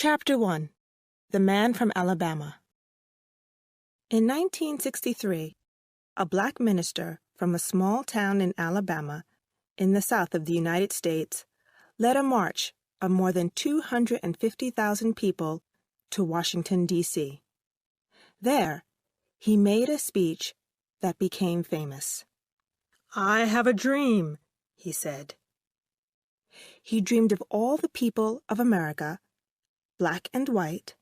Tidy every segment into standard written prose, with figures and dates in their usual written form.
Chapter 1. The Man from Alabama. In 1963, a black minister from a small town in Alabama, in the south of the United States, led a march of more than 250,000 people to Washington, D.C. There, he made a speech that became famous. "I have a dream," he said. He dreamed of all the people of America, black and white,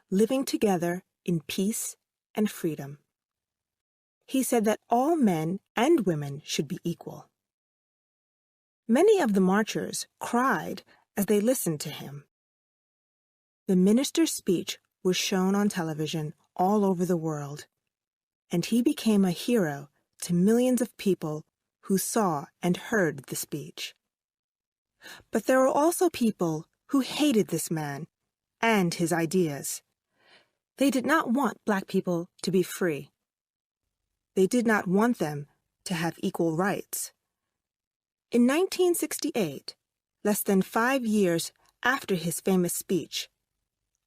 living together in peace and freedom. He said that all men and women should be equal. Many of the marchers cried as they listened to him. The minister's speech was shown on television all over the world, and he became a hero to millions of people who saw and heard the speech. But there were also people who hated this man and his ideas. They did not want black people to be free. They did not want them to have equal rights. In 1968, less than 5 years after his famous speech,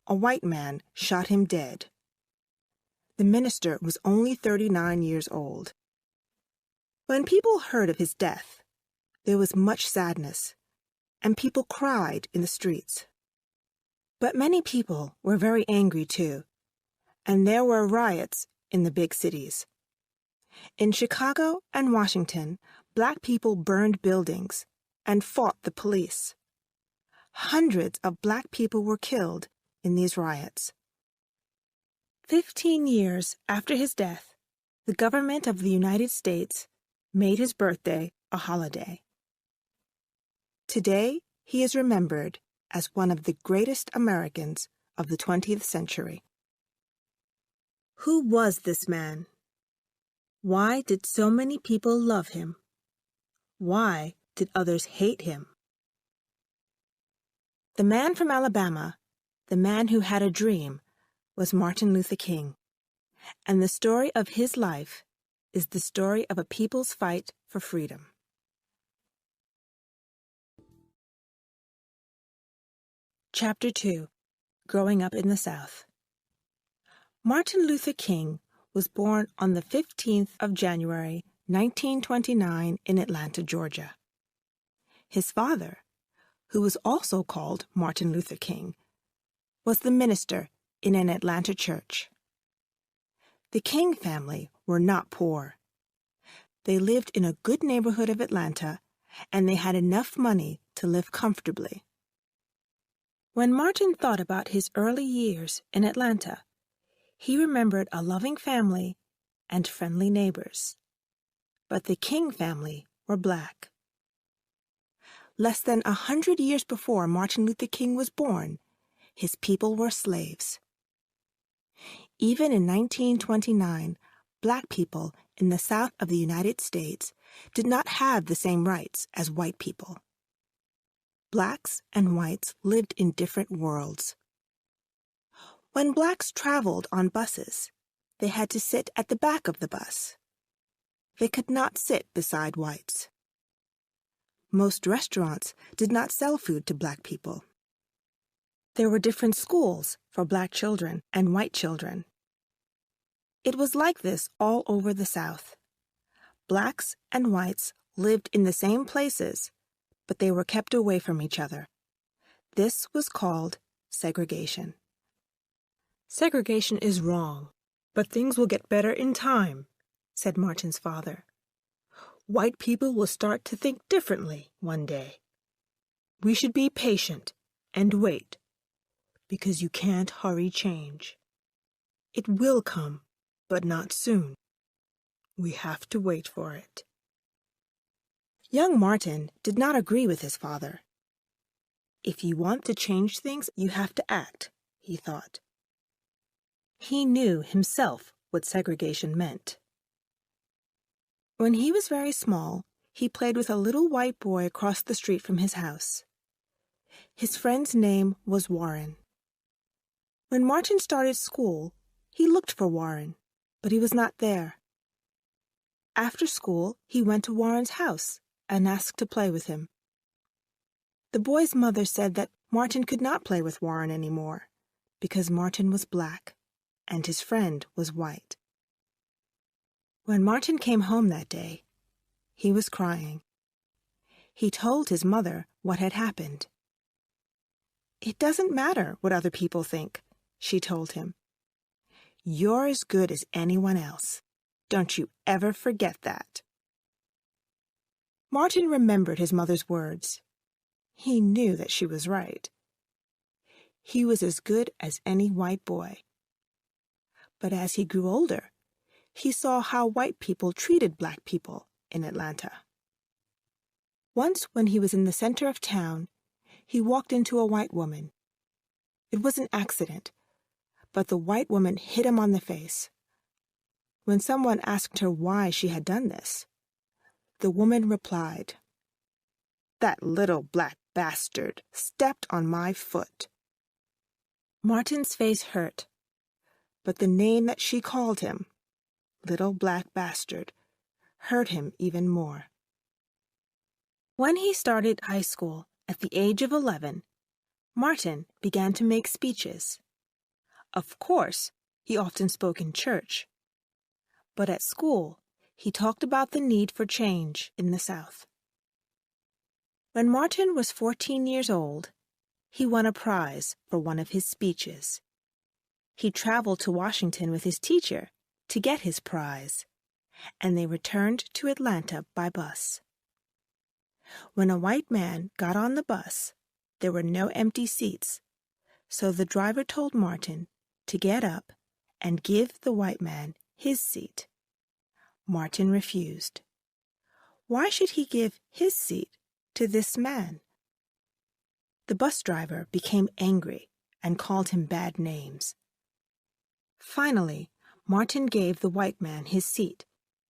a white man shot him dead. The minister was only 39 years old. When people heard of his death, there was much sadness, and people cried in the streets. But many people were very angry too, and there were riots in the big cities. In Chicago and Washington, black people burned buildings and fought the police. Hundreds of black people were killed in these riots. 15 years after his death, the government of the United States made his birthday a holiday. Today, he is remembered as one of the greatest Americans of the 20th century. Who was this man? Why did so many people love him? Why did others hate him? The man from Alabama, the man who had a dream, was Martin Luther King, and the story of his life is the story of a people's fight for freedom. Chapter 2. Growing Up in the South. Martin Luther King was born on the 15th of January, 1929 in Atlanta, Georgia. His father, who was also called Martin Luther King, was the minister in an Atlanta church. The King family were not poor. They lived in a good neighborhood of Atlanta, and they had enough money to live comfortably. When Martin thought about his early years in Atlanta, he remembered a loving family and friendly neighbors. But the King family were black. Less than 100 years before Martin Luther King was born, his people were slaves. Even in 1929, black people in the south of the United States did not have the same rights as white people. Blacks and whites lived in different worlds. When blacks traveled on buses, they had to sit at the back of the bus. They could not sit beside whites. Most restaurants did not sell food to black people. There were different schools for black children and white children. It was like this all over the South. Blacks and whites lived in the same places, but they were kept away from each other. This was called segregation. "Segregation is wrong, but things will get better in time," said Martin's father. "White people will start to think differently one day. We should be patient and wait, because you can't hurry change. It will come, but not soon. We have to wait for it." Young Martin did not agree with his father. If you want to change things, you have to act, he thought. He knew himself what segregation meant. When he was very small, he played with a little white boy across the street from his house. His friend's name was Warren. When Martin started school, he looked for Warren, but he was not there. After school, he went to Warren's house and asked to play with him. The boy's mother said that Martin could not play with Warren anymore because Martin was black and his friend was white. When Martin came home that day, he was crying. He told his mother what had happened. "It doesn't matter what other people think," she told him. "You're as good as anyone else. Don't you ever forget that." Martin remembered his mother's words. He knew that she was right. He was as good as any white boy. But as he grew older, he saw how white people treated black people in Atlanta. Once when he was in the center of town, he walked into a white woman. It was an accident, but the white woman hit him on the face. When someone asked her why she had done this, the woman replied, "That little black bastard stepped on my foot." Martin's face hurt, but the name that she called him, little black bastard, hurt him even more. When he started high school at the age of 11, Martin began to make speeches. Of course, he often spoke in church, but at school, he talked about the need for change in the South. When Martin was 14 years old, he won a prize for one of his speeches. He traveled to Washington with his teacher to get his prize, and they returned to Atlanta by bus. When a white man got on the bus, there were no empty seats, so the driver told Martin to get up and give the white man his seat. Martin refused. Why should he give his seat to this man? The bus driver became angry and called him bad names. Finally, Martin gave the white man his seat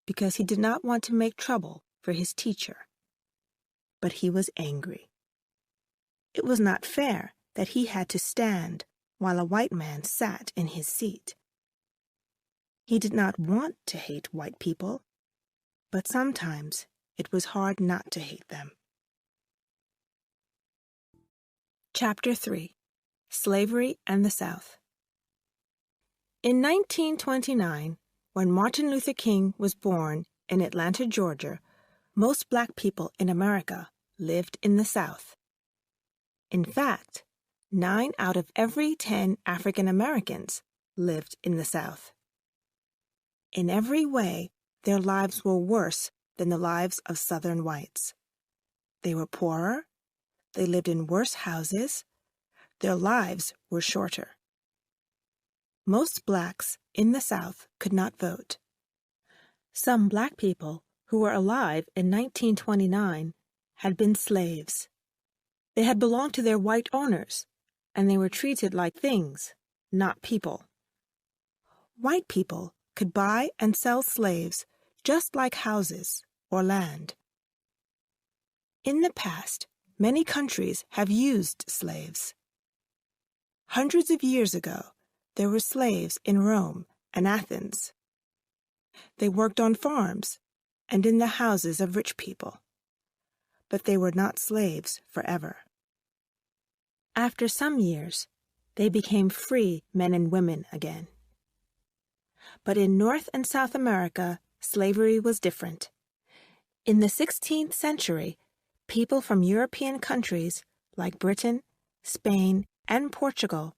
because he did not want to make trouble for his teacher. But he was angry. It was not fair that he had to stand while a white man sat in his seat. He did not want to hate white people, but sometimes it was hard not to hate them. Chapter 3: Slavery and the South. In 1929, when Martin Luther King was born in Atlanta, Georgia, most black people in America lived in the South. In fact, 9 out of every 10 African Americans lived in the South. In every way, their lives were worse than the lives of Southern whites. They were poorer, they lived in worse houses, their lives were shorter. Most blacks in the South could not vote. Some black people who were alive in 1929 had been slaves. They had belonged to their white owners, and they were treated like things, not people. White people could buy and sell slaves just like houses or land. In the past, many countries have used slaves. Hundreds of years ago, there were slaves in Rome and Athens. They worked on farms and in the houses of rich people. But they were not slaves forever. After some years, they became free men and women again. But in North and South America, slavery was different. In the 16th century, people from European countries like Britain, Spain, and Portugal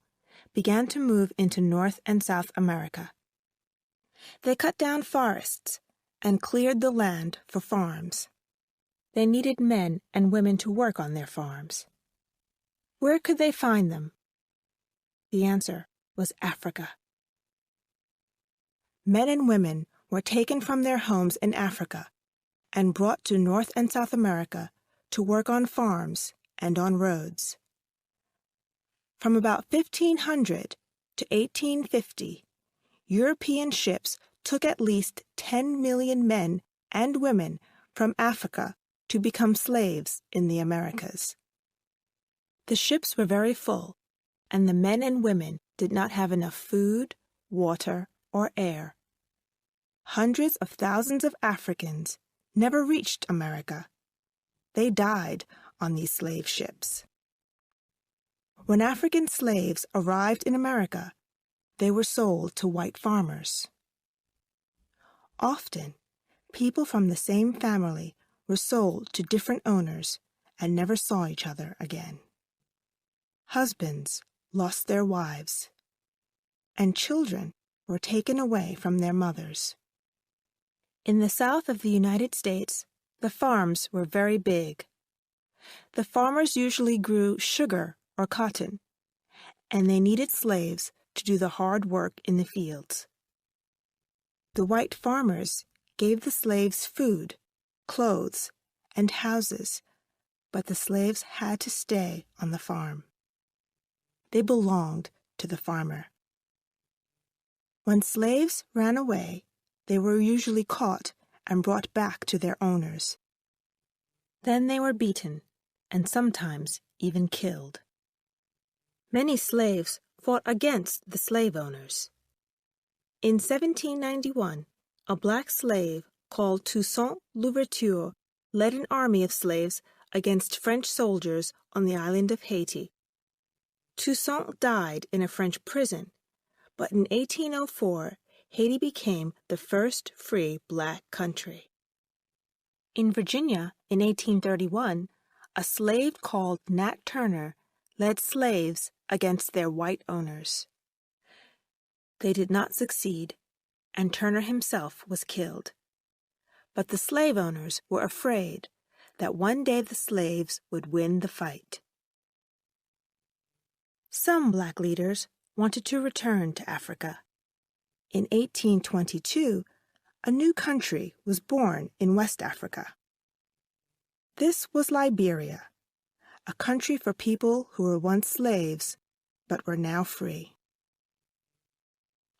began to move into North and South America. They cut down forests and cleared the land for farms. They needed men and women to work on their farms. Where could they find them? The answer was Africa. Men and women were taken from their homes in Africa and brought to North and South America to work on farms and on roads. From about 1500 to 1850, European ships took at least 10 million men and women from Africa to become slaves in the Americas. The ships were very full, and the men and women did not have enough food, water, or air. Hundreds of thousands of Africans never reached America. They died on these slave ships. When African slaves arrived in America, they were sold to white farmers. Often, people from the same family were sold to different owners and never saw each other again. Husbands lost their wives, and children were taken away from their mothers. In the South of the United States, the farms were very big. The farmers usually grew sugar or cotton, and they needed slaves to do the hard work in the fields. The white farmers gave the slaves food, clothes, and houses, but the slaves had to stay on the farm. They belonged to the farmer. When slaves ran away, they were usually caught and brought back to their owners. Then they were beaten, and sometimes even killed. Many slaves fought against the slave owners. In 1791, a black slave called Toussaint Louverture led an army of slaves against French soldiers on the island of Haiti. Toussaint died in a French prison, but in 1804, Haiti became the first free black country. In Virginia, in 1831, a slave called Nat Turner led slaves against their white owners. They did not succeed, and Turner himself was killed. But the slave owners were afraid that one day the slaves would win the fight. Some black leaders wanted to return to Africa. In 1822, a new country was born in West Africa. This was Liberia, a country for people who were once slaves but were now free.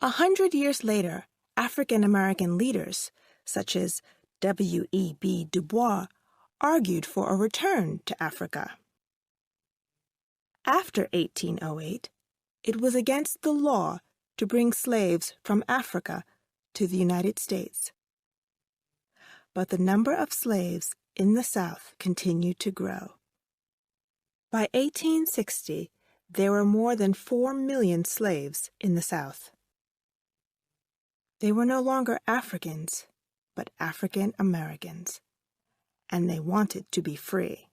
100 years later, African-American leaders, such as W.E.B. Du Bois, argued for a return to Africa. After 1808, it was against the law to bring slaves from Africa to the United States. But the number of slaves in the South continued to grow. By 1860, there were more than 4 million slaves in the South. They were no longer Africans, but African Americans, and they wanted to be free.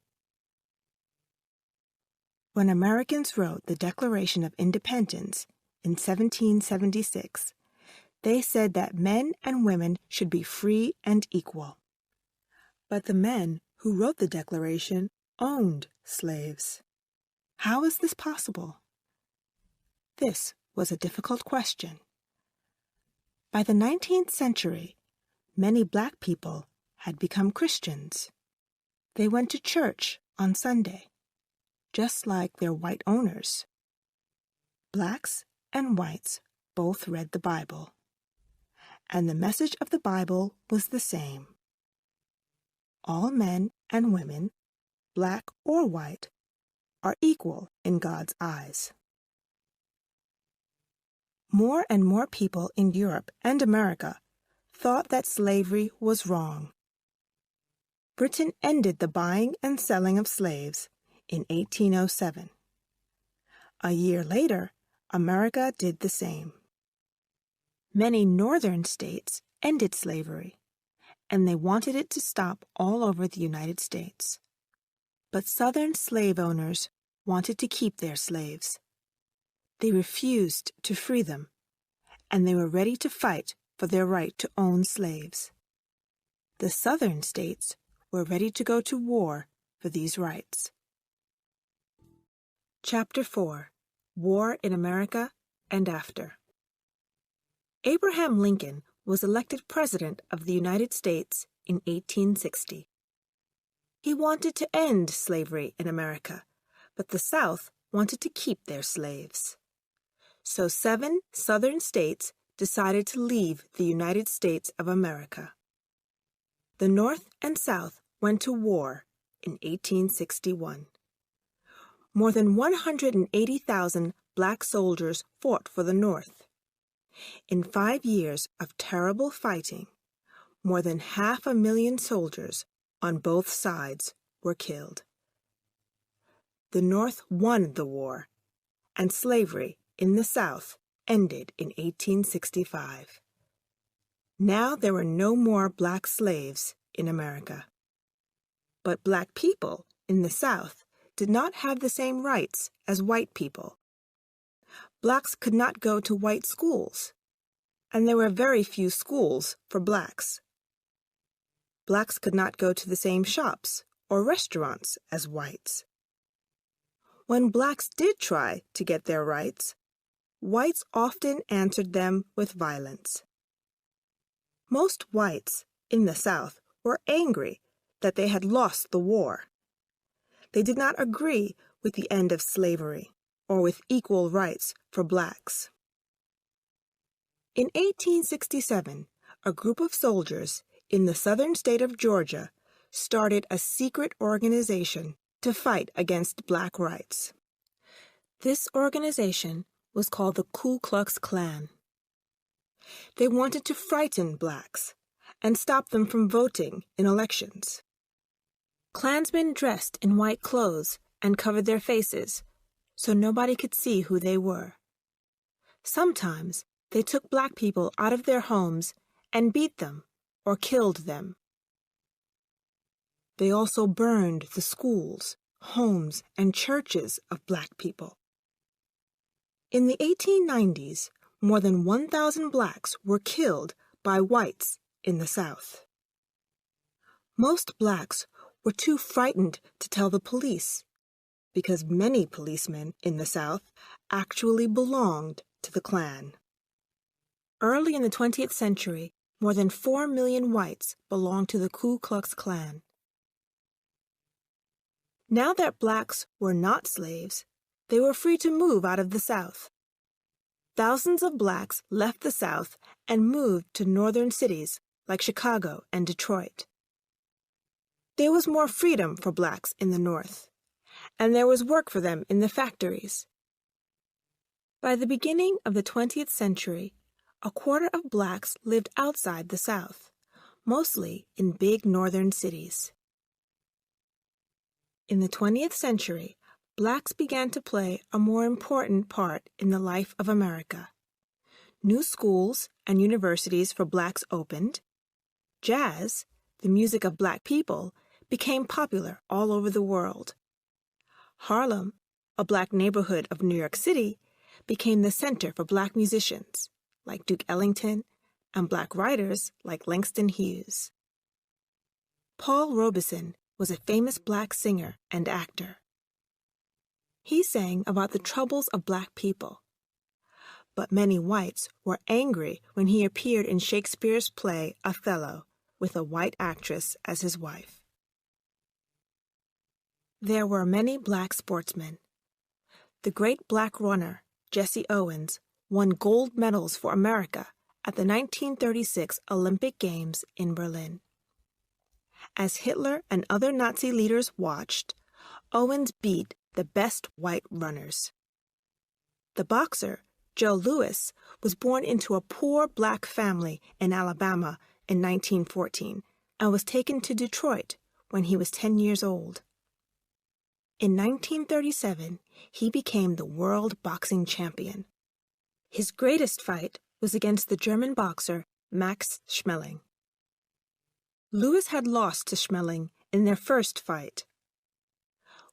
When Americans wrote the Declaration of Independence in 1776, they said that men and women should be free and equal. But the men who wrote the Declaration owned slaves. How is this possible? This was a difficult question. By the 19th century, many black people had become Christians. They went to church on Sunday, just like their white owners. Blacks and whites both read the Bible, and the message of the Bible was the same. All men and women, black or white, are equal in God's eyes. More and more people in Europe and America thought that slavery was wrong. Britain ended the buying and selling of slaves in 1807. A year later, America did the same. Many northern states ended slavery, and they wanted it to stop all over the United States. But southern slave owners wanted to keep their slaves. They refused to free them, and they were ready to fight for their right to own slaves. The southern states were ready to go to war for these rights. Chapter 4: War in America and After. Abraham Lincoln was elected President of the United States in 1860. He wanted to end slavery in America, but the South wanted to keep their slaves. So 7 southern states decided to leave the United States of America. The North and South went to war in 1861. More than 180,000 black soldiers fought for the North. In 5 years of terrible fighting, more than 500,000 soldiers on both sides were killed. The North won the war, and slavery in the South ended in 1865. Now there were no more black slaves in America. But black people in the South did not have the same rights as white people. Blacks could not go to white schools, and there were very few schools for blacks. Blacks could not go to the same shops or restaurants as whites. When blacks did try to get their rights, whites often answered them with violence. Most whites in the South were angry that they had lost the war. They did not agree with the end of slavery or with equal rights for blacks. In 1867, a group of soldiers in the southern state of Georgia started a secret organization to fight against black rights. This organization was called the Ku Klux Klan. They wanted to frighten blacks and stop them from voting in elections. Klansmen dressed in white clothes and covered their faces so nobody could see who they were. Sometimes they took black people out of their homes and beat them or killed them. They also burned the schools, homes, and churches of black people. In the 1890s, more than 1,000 blacks were killed by whites in the South. Most blacks were too frightened to tell the police, because many policemen in the South actually belonged to the Klan. Early in the 20th century, more than 4 million whites belonged to the Ku Klux Klan. Now that blacks were not slaves, they were free to move out of the South. Thousands of blacks left the South and moved to northern cities like Chicago and Detroit. There was more freedom for blacks in the North, and there was work for them in the factories. By the beginning of the 20th century, a quarter of blacks lived outside the South, mostly in big northern cities. In the 20th century, blacks began to play a more important part in the life of America. New schools and universities for blacks opened. Jazz, the music of black people, became popular all over the world. Harlem, a black neighborhood of New York City, became the center for black musicians like Duke Ellington and black writers like Langston Hughes. Paul Robeson was a famous black singer and actor. He sang about the troubles of black people. But many whites were angry when he appeared in Shakespeare's play Othello with a white actress as his wife. There were many black sportsmen. The great black runner, Jesse Owens, won gold medals for America at the 1936 Olympic Games in Berlin. As Hitler and other Nazi leaders watched, Owens beat the best white runners. The boxer, Joe Louis, was born into a poor black family in Alabama in 1914 and was taken to Detroit when he was 10 years old. In 1937, he became the world boxing champion. His greatest fight was against the German boxer Max Schmeling. Louis had lost to Schmeling in their first fight.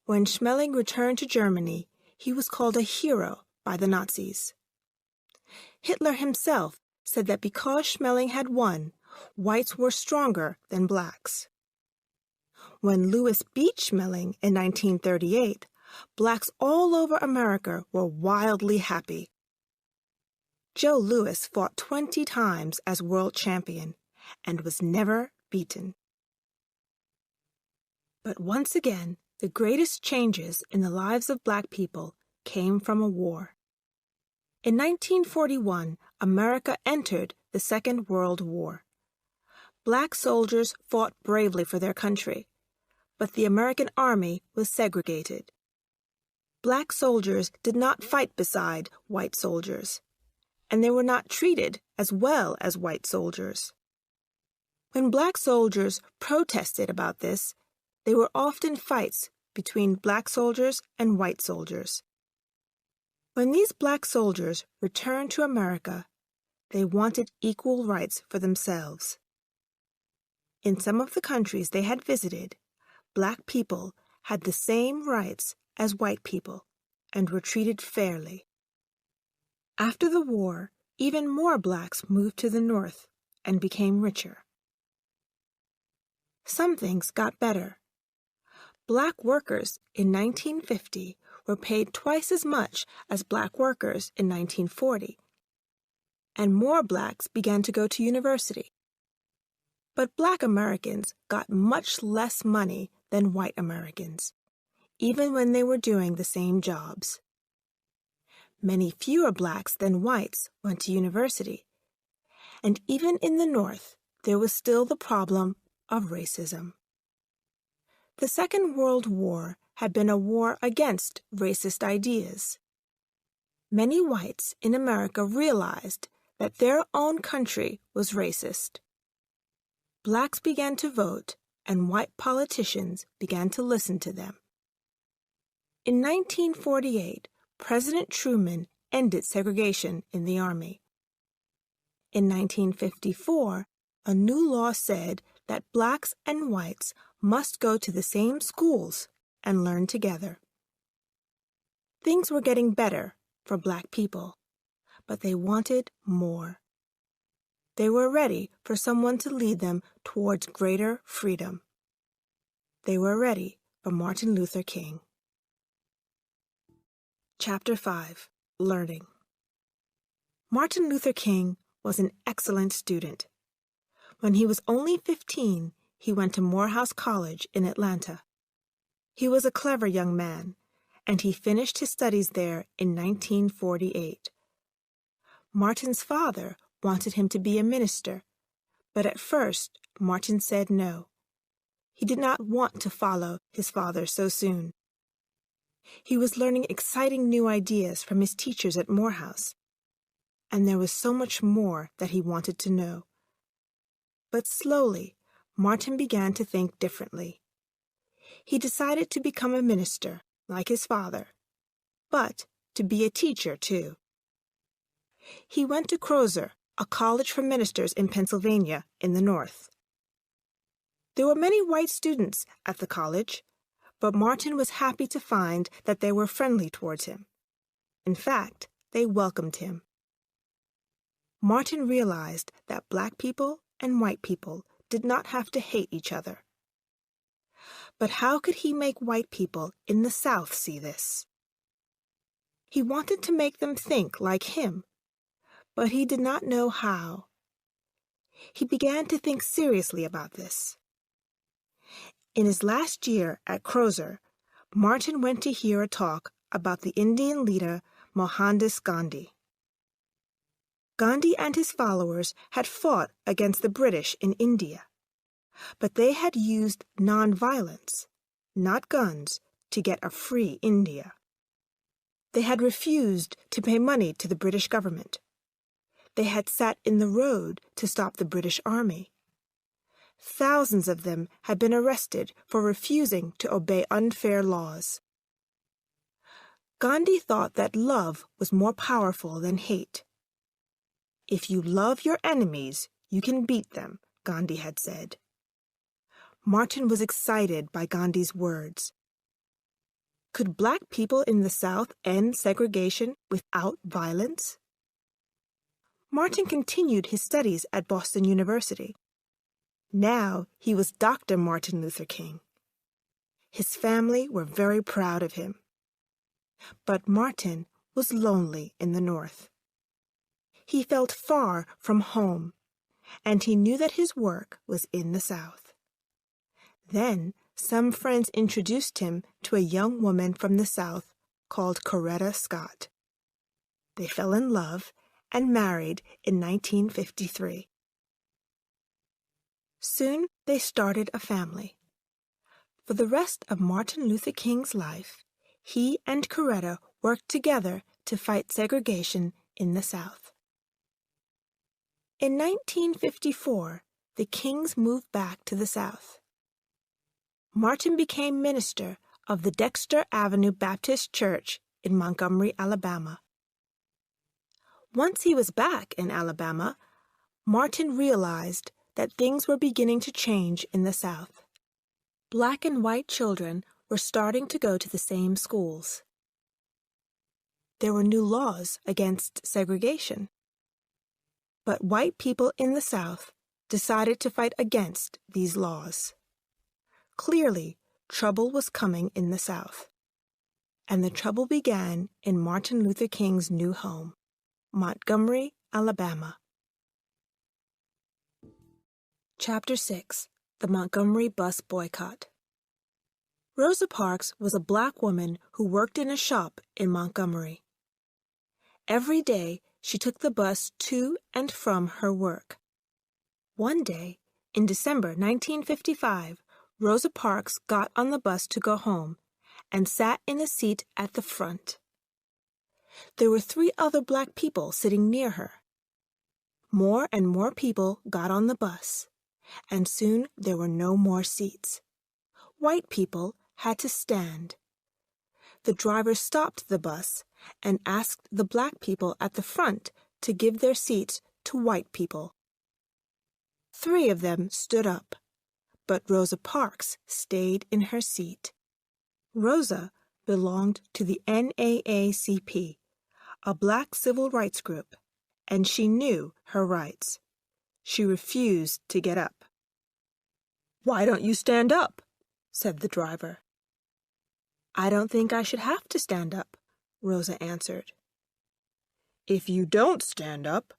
When Schmeling returned to Germany, he was called a hero by the Nazis. Hitler himself said that because Schmeling had won, whites were stronger than blacks. When Louis beat Schmeling in 1938, blacks all over America were wildly happy. Joe Louis fought 20 times as world champion and was never beaten. But once again, the greatest changes in the lives of black people came from a war. In 1941, America entered the Second World War. Black soldiers fought bravely for their country, but the American army was segregated. Black soldiers did not fight beside white soldiers, and they were not treated as well as white soldiers. When black soldiers protested about this, there were often fights between black soldiers and white soldiers. When these black soldiers returned to America, they wanted equal rights for themselves. In some of the countries they had visited, black people had the same rights as white people and were treated fairly. After the war, even more blacks moved to the North and became richer. Some things got better. Black workers in 1950 were paid twice as much as black workers in 1940, and more blacks began to go to university. But black Americans got much less money than white Americans, even when they were doing the same jobs. Many fewer blacks than whites went to university, and even in the North, there was still the problem of racism. The Second World War had been a war against racist ideas. Many whites in America realized that their own country was racist. Blacks began to vote, and white politicians began to listen to them. In 1948, President Truman ended segregation in the Army. In 1954, a new law said that blacks and whites must go to the same schools and learn together. Things were getting better for black people, but they wanted more. They were ready for someone to lead them towards greater freedom. They were ready for Martin Luther King. Chapter 5. Learning. Martin Luther King was an excellent student. When he was only 15, he went to Morehouse College in Atlanta. He was a clever young man, and he finished his studies there in 1948. Martin's father wanted him to be a minister, but at first Martin said no. He did not want to follow his father so soon. He was learning exciting new ideas from his teachers at Morehouse, and there was so much more that he wanted to know. But slowly, Martin began to think differently. He decided to become a minister, like his father, but to be a teacher, too. He went to Crozer, a college for ministers in Pennsylvania, in the North. There were many white students at the college, but Martin was happy to find that they were friendly towards him. In fact, they welcomed him. Martin realized that black people and white people did not have to hate each other. But how could he make white people in the South see this? He wanted to make them think like him, but he did not know how. He began to think seriously about this. In his last year at Crozer, Martin went to hear a talk about the Indian leader Mohandas Gandhi. Gandhi and his followers had fought against the British in India, but they had used nonviolence, not guns, to get a free India. They had refused to pay money to the British government. They had sat in the road to stop the British Army. Thousands of them had been arrested for refusing to obey unfair laws. Gandhi thought that love was more powerful than hate. If you love your enemies, you can beat them, Gandhi had said. Martin was excited by Gandhi's words. Could black people in the South end segregation without violence? Martin continued his studies at Boston University. Now he was Dr. Martin Luther King. His family were very proud of him. But Martin was lonely in the North. He felt far from home, and he knew that his work was in the South. Then some friends introduced him to a young woman from the South called Coretta Scott. They fell in love and married in 1953. Soon they started a family. For the rest of Martin Luther King's life, he and Coretta worked together to fight segregation in the South. In 1954, the Kings moved back to the South. Martin became minister of the Dexter Avenue Baptist Church in Montgomery, Alabama. Once he was back in Alabama, Martin realized that things were beginning to change in the South. Black and white children were starting to go to the same schools. There were new laws against segregation. But white people in the South decided to fight against these laws. Clearly, trouble was coming in the South. And the trouble began in Martin Luther King's new home, Montgomery, Alabama. Chapter 6. The Montgomery Bus Boycott. Rosa Parks was a black woman who worked in a shop in Montgomery. Every day, she took the bus to and from her work. One day, in December 1955, Rosa Parks got on the bus to go home and sat in a seat at the front. There were 3 other black people sitting near her. More and more people got on the bus, and soon there were no more seats. White people had to stand. The driver stopped the bus and asked the black people at the front to give their seats to white people. 3 of them stood up, but Rosa Parks stayed in her seat. Rosa belonged to the NAACP, a black civil rights group, and she knew her rights. She refused to get up. "Why don't you stand up?" said the driver. "I don't think I should have to stand up," Rosa answered. "If you don't stand up,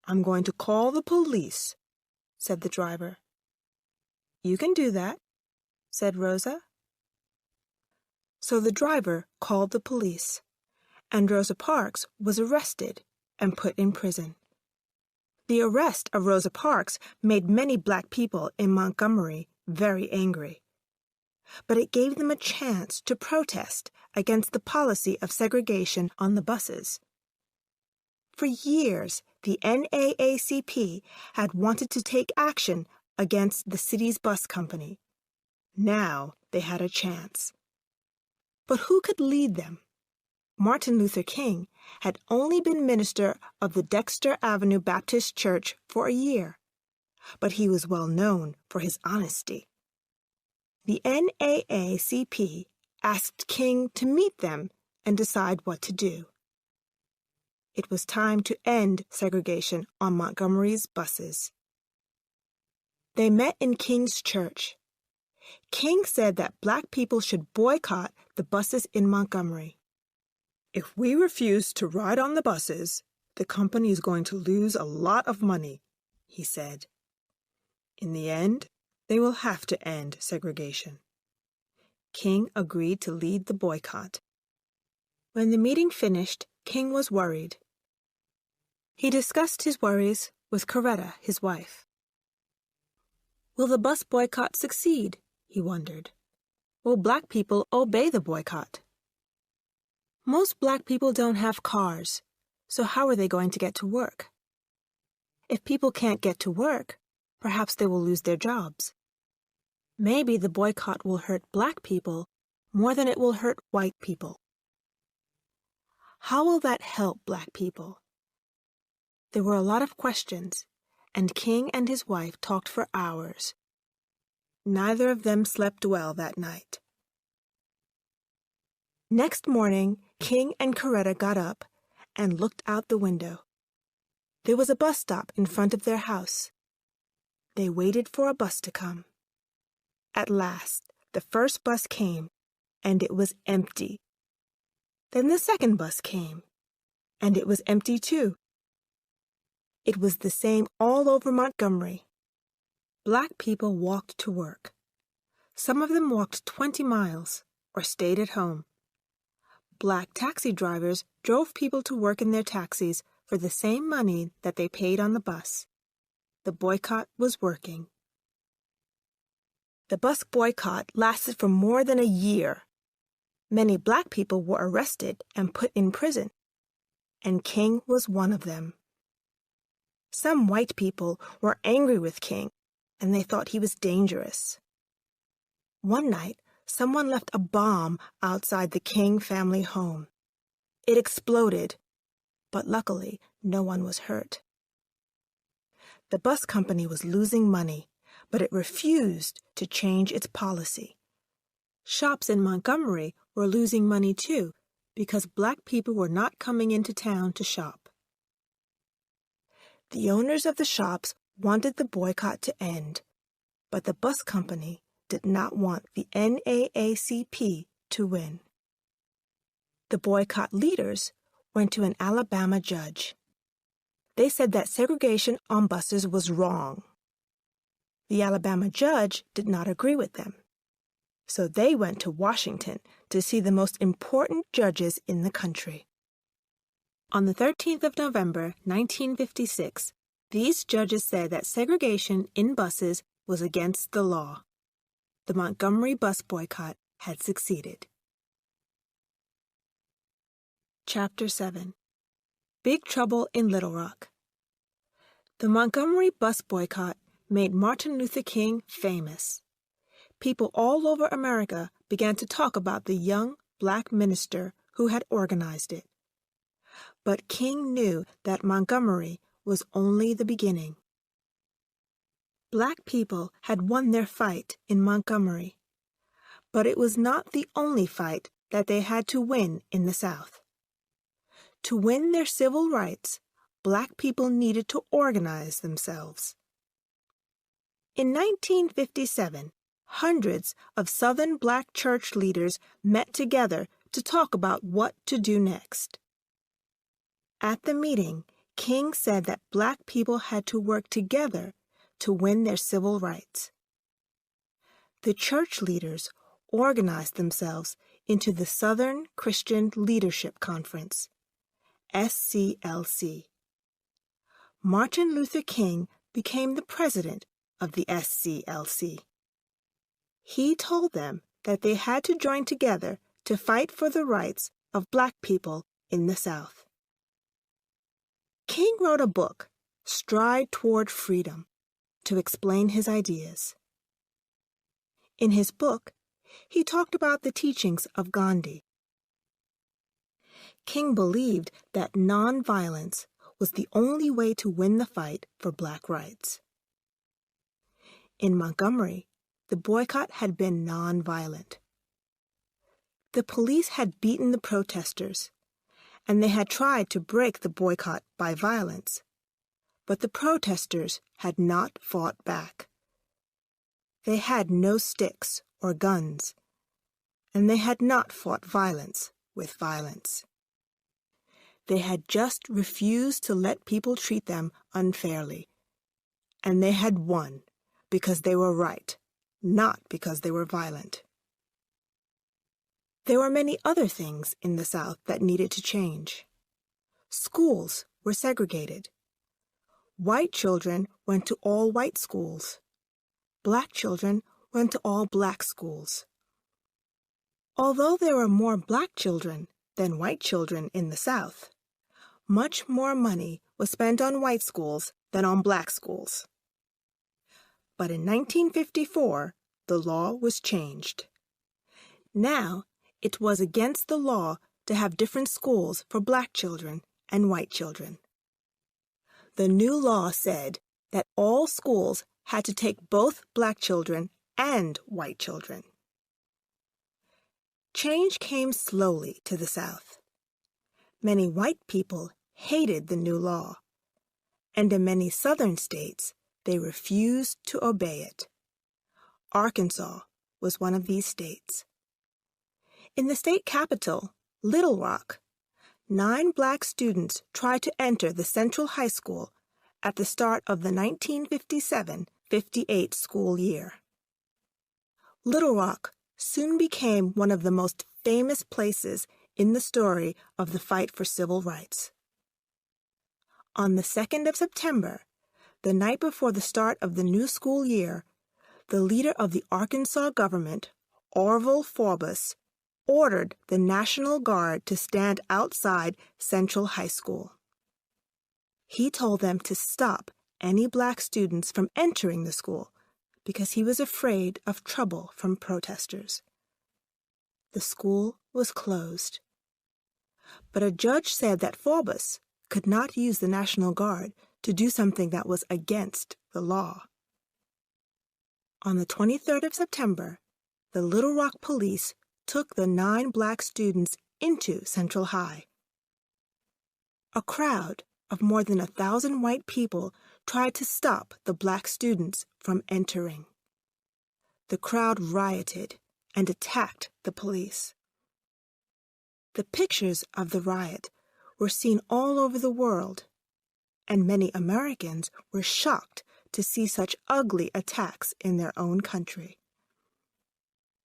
I'm going to call the police," said the driver. "You can do that," said Rosa. So the driver called the police, and Rosa Parks was arrested and put in prison. The arrest of Rosa Parks made many black people in Montgomery very angry. But it gave them a chance to protest against the policy of segregation on the buses. For years, the NAACP had wanted to take action against the city's bus company. Now they had a chance. But who could lead them? Martin Luther King had only been minister of the Dexter Avenue Baptist Church for a year, but he was well known for his honesty. The NAACP asked King to meet them and decide what to do. It was time to end segregation on Montgomery's buses. They met in King's church. King said that black people should boycott the buses in Montgomery. "If we refuse to ride on the buses, the company is going to lose a lot of money," he said. In the end, they will have to end segregation. King agreed to lead the boycott. When the meeting finished, King was worried. He discussed his worries with Coretta, his wife. Will the bus boycott succeed? He wondered. Will black people obey the boycott? Most black people don't have cars, so how are they going to get to work? If people can't get to work, perhaps they will lose their jobs. Maybe the boycott will hurt black people more than it will hurt white people. How will that help black people? There were a lot of questions, and King and his wife talked for hours. Neither of them slept well that night. Next morning, King and Coretta got up and looked out the window. There was a bus stop in front of their house. They waited for a bus to come. At last, the first bus came, and it was empty. Then the second bus came, and it was empty too. It was the same all over Montgomery. Black people walked to work. Some of them walked 20 miles or stayed at home. Black taxi drivers drove people to work in their taxis for the same money that they paid on the bus. The boycott was working. The bus boycott lasted for more than a year. Many black people were arrested and put in prison, and King was one of them. Some white people were angry with King, and they thought he was dangerous. One night, someone left a bomb outside the King family home. It exploded. but luckily no one was hurt. The bus company was losing money, but it refused to change its policy. Shops in Montgomery were losing money too, because Black people were not coming into town to shop. The owners of the shops wanted the boycott to end, but the bus company did not want the NAACP to win. The boycott leaders went to an Alabama judge. They said that segregation on buses was wrong. The Alabama judge did not agree with them, so they went to Washington to see the most important judges in the country. On the 13th of November, 1956, these judges said that segregation in buses was against the law. The Montgomery bus boycott had succeeded. Chapter 7. Big Trouble in Little Rock. The Montgomery bus boycott made Martin Luther King famous. People all over America began to talk about the young Black minister who had organized it. But King knew that Montgomery was only the beginning. Black people had won their fight in Montgomery, but it was not the only fight that they had to win in the South. To win their civil rights, Black people needed to organize themselves. In 1957, hundreds of Southern Black church leaders met together to talk about what to do next. At the meeting, King said that Black people had to work together to win their civil rights. The church leaders organized themselves into the Southern Christian Leadership Conference, SCLC. Martin Luther King became the president of the SCLC. He told them that they had to join together to fight for the rights of Black people in the South. King wrote a book, Stride Toward Freedom, to explain his ideas. In his book, he talked about the teachings of Gandhi. King believed that nonviolence was the only way to win the fight for Black rights. In Montgomery, the boycott had been nonviolent. The police had beaten the protesters, and they had tried to break the boycott by violence, but the protesters had not fought back. They had no sticks or guns, and they had not fought violence with violence. They had just refused to let people treat them unfairly, and they had won because they were right, not because they were violent. There were many other things in the South that needed to change. Schools were segregated. White children went to all white schools. Black children went to all black schools. Although there were more Black children than white children in the South, much more money was spent on white schools than on Black schools. But in 1954, the law was changed. Now, it was against the law to have different schools for Black children and white children. The new law said that all schools had to take both Black children and white children. Change came slowly to the South. Many white people hated the new law, and in many Southern states, they refused to obey it. Arkansas was one of these states. In the state capital, Little Rock, 9 Black students tried to enter the Central High School at the start of the 1957-58 school year. Little Rock soon became one of the most famous places in the story of the fight for civil rights. On the 2nd of September, the night before the start of the new school year, the leader of the Arkansas government, Orville Forbes, ordered the National Guard to stand outside Central High School. He told them to stop any Black students from entering the school because he was afraid of trouble from protesters. The school was closed. But a judge said that Forbes could not use the National Guard to do something that was against the law. On the 23rd of September, the Little Rock police took the 9 black students into Central High. A crowd of more than 1,000 white people tried to stop the black students from entering. The crowd rioted and attacked the police. The pictures of the riot were seen all over the world, and many Americans were shocked to see such ugly attacks in their own country.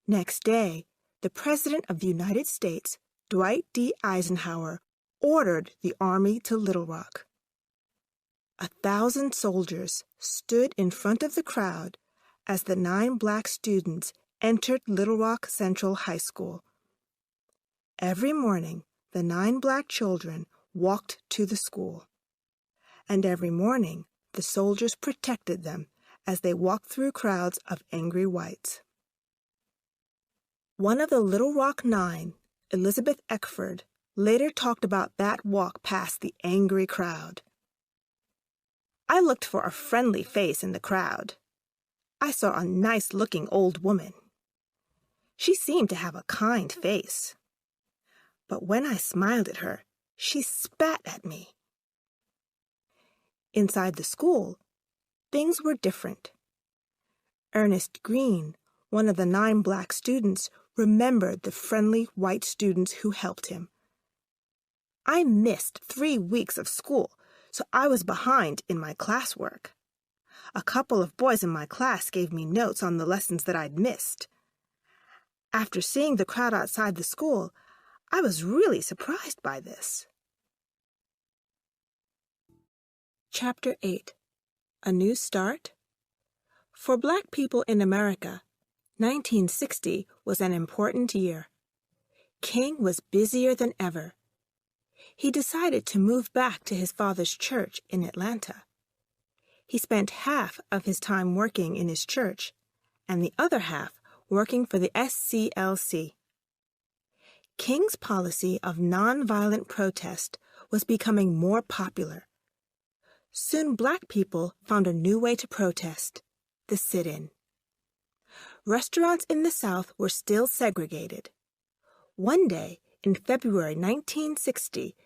Next day, the President of the United States, Dwight D. Eisenhower, ordered the army to Little Rock. 1,000 soldiers stood in front of the crowd as the 9 black students entered Little Rock Central High School. Every morning, the 9 black children walked to the school, and every morning the soldiers protected them as they walked through crowds of angry whites. One of the Little Rock 9, Elizabeth Eckford, later talked about that walk past the angry crowd. "I looked for a friendly face in the crowd. I saw a nice-looking old woman. She seemed to have a kind face. But when I smiled at her, she spat at me." Inside the school, things were different. Ernest Green, one of the 9 black students, remembered the friendly white students who helped him. "I missed 3 weeks of school, so I was behind in my classwork. A couple of boys in my class gave me notes on the lessons that I'd missed. After seeing the crowd outside the school, I was really surprised by this." Chapter 8. A New Start? For black people in America, 1960 was an important year. King was busier than ever. He decided to move back to his father's church in Atlanta. He spent half of his time working in his church and the other half working for the SCLC. King's policy of nonviolent protest was becoming more popular. Soon black people found a new way to protest: the sit-in. Restaurants in the South were still segregated. One day, in February 1960,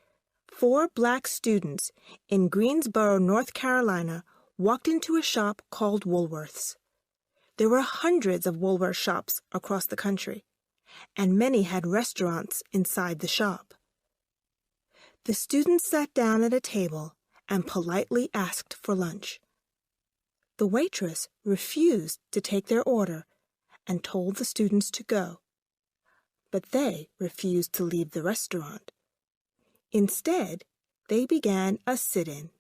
4 black students in Greensboro, North Carolina, walked into a shop called Woolworth's. There were hundreds of Woolworth shops across the country, and many had restaurants inside the shop. The students sat down at a table and politely asked for lunch. The waitress refused to take their order and told the students to go, but they refused to leave the restaurant. Instead, they began a sit-in.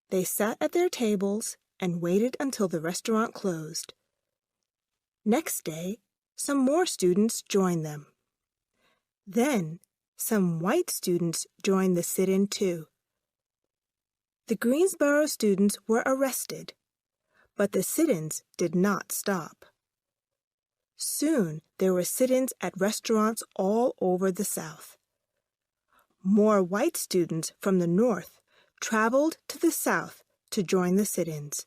They sat at their tables and waited until the restaurant closed. Next day, some more students joined them. Then, some white students joined the sit-in too. The Greensboro students were arrested, but the sit-ins did not stop. Soon, there were sit-ins at restaurants all over the South. More white students from the North traveled to the South to join the sit-ins.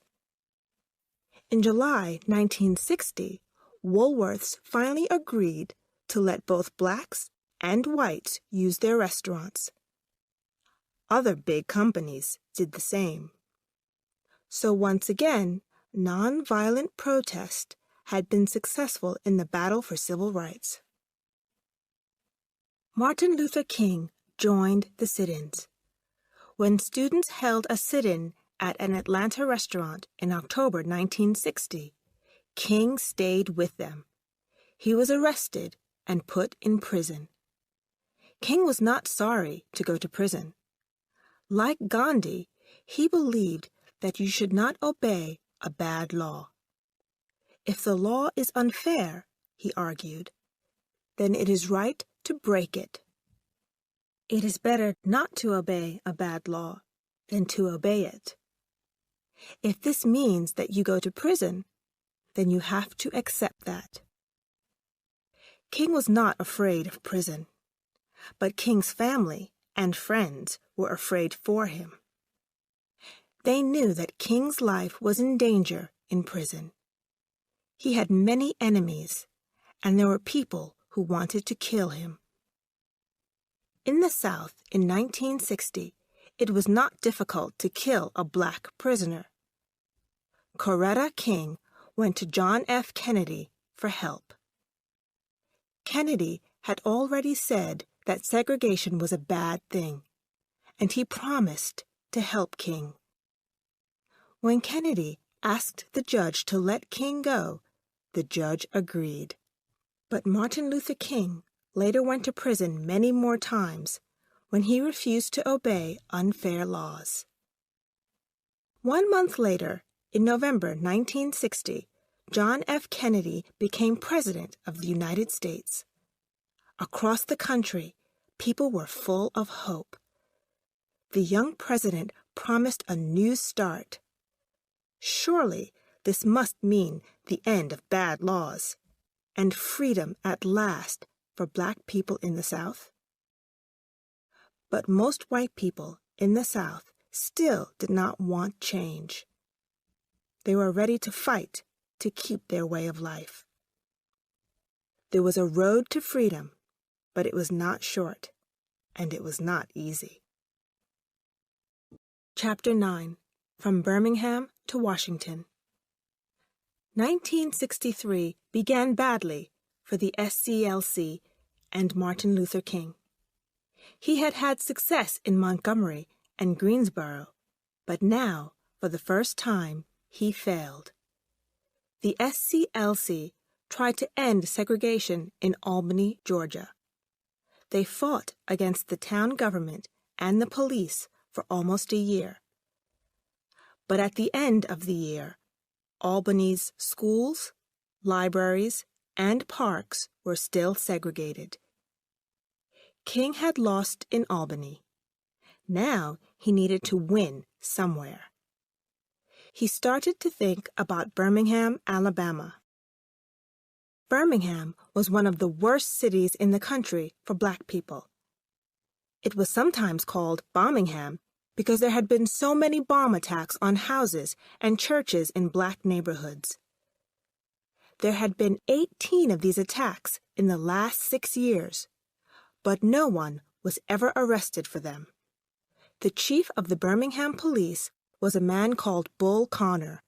In July 1960, Woolworth's finally agreed to let both blacks and whites use their restaurants. Other big companies did the same. So once again, nonviolent protest had been successful in the battle for civil rights. Martin Luther King joined the sit-ins. When students held a sit-in at an Atlanta restaurant in October 1960, King stayed with them. He was arrested and put in prison. King was not sorry to go to prison. Like Gandhi, he believed that you should not obey a bad law. If the law is unfair, he argued, then it is right to break it. It is better not to obey a bad law than to obey it. If this means that you go to prison, then you have to accept that. King was not afraid of prison, but King's family and friends were afraid for him. They knew that King's life was in danger in prison. He had many enemies, and there were people who wanted to kill him. In the South in 1960, it was not difficult to kill a black prisoner. Coretta King went to John F. Kennedy for help. Kennedy had already said that segregation was a bad thing, and he promised to help King. When Kennedy asked the judge to let King go, the judge agreed. But Martin Luther King later went to prison many more times when he refused to obey unfair laws. 1 month later, in November 1960, John F. Kennedy became President of the United States. Across the country, people were full of hope. The young president promised a new start. Surely this must mean the end of bad laws and freedom at last for black people in the South. But most white people in the South still did not want change. They were ready to fight to keep their way of life. There was a road to freedom, but it was not short, and it was not easy. Chapter 9. From Birmingham to Washington. 1963 began badly for the SCLC and Martin Luther King. He had had success in Montgomery and Greensboro, but now, for the first time, he failed. The SCLC tried to end segregation in Albany, Georgia. They fought against the town government and the police for almost a year. But at the end of the year, Albany's schools, libraries, and parks were still segregated. King had lost in Albany. Now he needed to win somewhere. He started to think about Birmingham, Alabama. Birmingham was one of the worst cities in the country for black people. It was sometimes called Bombingham because there had been so many bomb attacks on houses and churches in black neighborhoods. There had been 18 of these attacks in the last 6 years, but no one was ever arrested for them. The chief of the Birmingham police was a man called Bull Connor.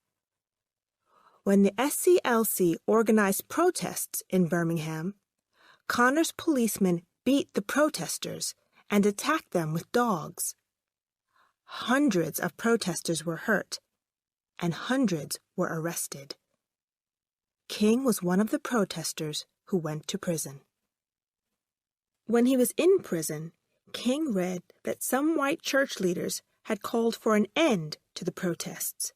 When the SCLC organized protests in Birmingham, Connor's policemen beat the protesters and attacked them with dogs. Hundreds of protesters were hurt, and hundreds were arrested. King was one of the protesters who went to prison. When he was in prison, King read that some white church leaders had called for an end to the protests.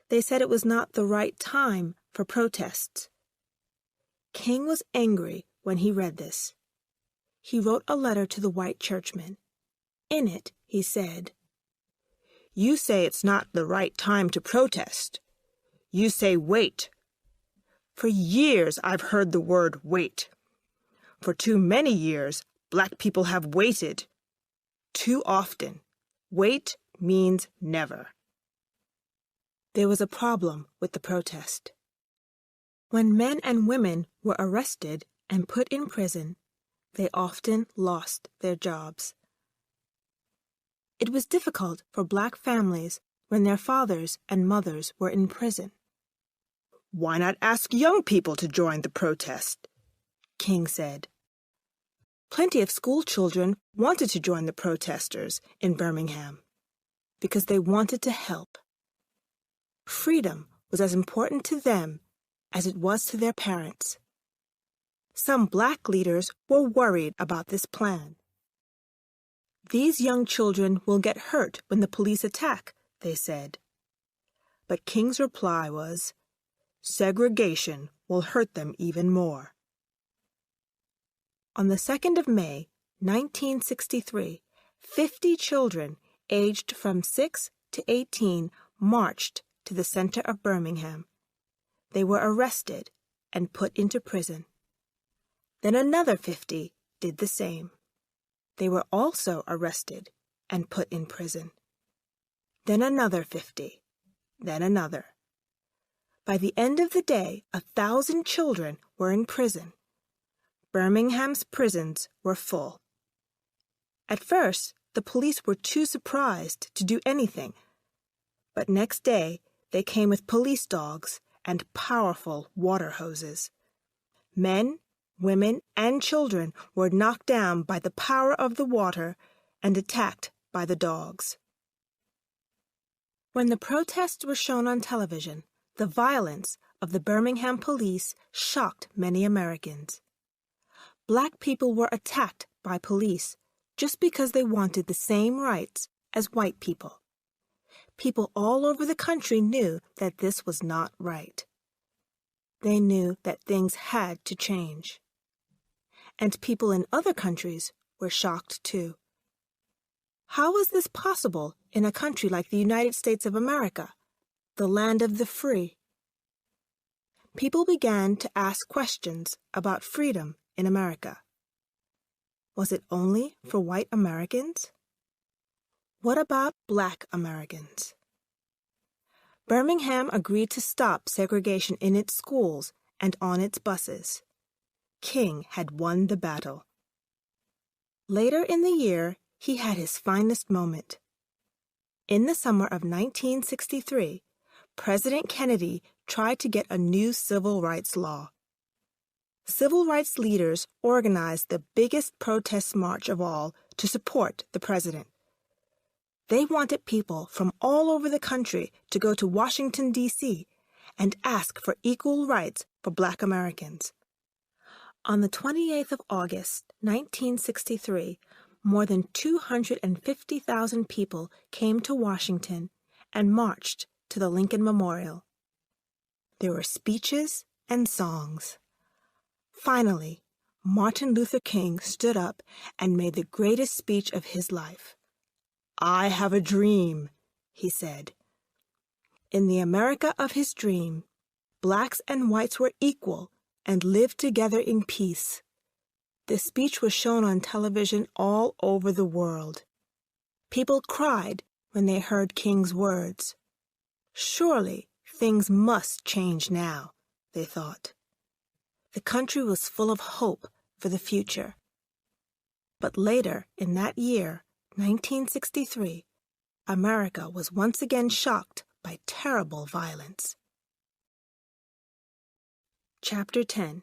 They said it was not the right time for protests. King was angry when he read this. He wrote a letter to the white churchmen. In it, he said, "You say it's not the right time to protest. You say wait. For years I've heard the word wait. For too many years, black people have waited. Too often. Wait means never." There was a problem with the protest. When men and women were arrested and put in prison, they often lost their jobs. It was difficult for black families when their fathers and mothers were in prison. "Why not ask young people to join the protest?" King said. Plenty of school children wanted to join the protesters in Birmingham because they wanted to help. Freedom was as important to them as it was to their parents. Some black leaders were worried about this plan. "These young children will get hurt when the police attack," they said. But King's reply was, "Segregation will hurt them even more." On the 2nd of May, 1963, 50 children aged from 6 to 18 marched to the center of Birmingham. They were arrested and put into prison. Then another 50 did the same. They were also arrested and put in prison. Then another 50, then another. By the end of the day, 1,000 children were in prison. Birmingham's prisons were full. At first, the police were too surprised to do anything, but next day they came with police dogs and powerful water hoses. Men, women, and children were knocked down by the power of the water and attacked by the dogs. When the protests were shown on television, the violence of the Birmingham police shocked many Americans. Black people were attacked by police just because they wanted the same rights as white people. People all over the country knew that this was not right. They knew that things had to change. And people in other countries were shocked too. How was this possible in a country like the United States of America, the land of the free? People began to ask questions about freedom in America. Was it only for white Americans? What about Black Americans? Birmingham agreed to stop segregation in its schools and on its buses. King had won the battle. Later in the year, he had his finest moment. In the summer of 1963, President Kennedy tried to get a new civil rights law. Civil rights leaders organized the biggest protest march of all to support the president. They wanted people from all over the country to go to Washington, D.C., and ask for equal rights for Black Americans. On the 28th of August, 1963, more than 250,000 people came to Washington and marched to the Lincoln Memorial. There were speeches and songs. Finally, Martin Luther King stood up and made the greatest speech of his life. "I have a dream," he said. In the America of his dream, blacks and whites were equal and lived together in peace. The speech was shown on television all over the world. People cried when they heard King's words. Surely things must change now, they thought. The country was full of hope for the future. But later in that year, 1963, America was once again shocked by terrible violence. Chapter 10.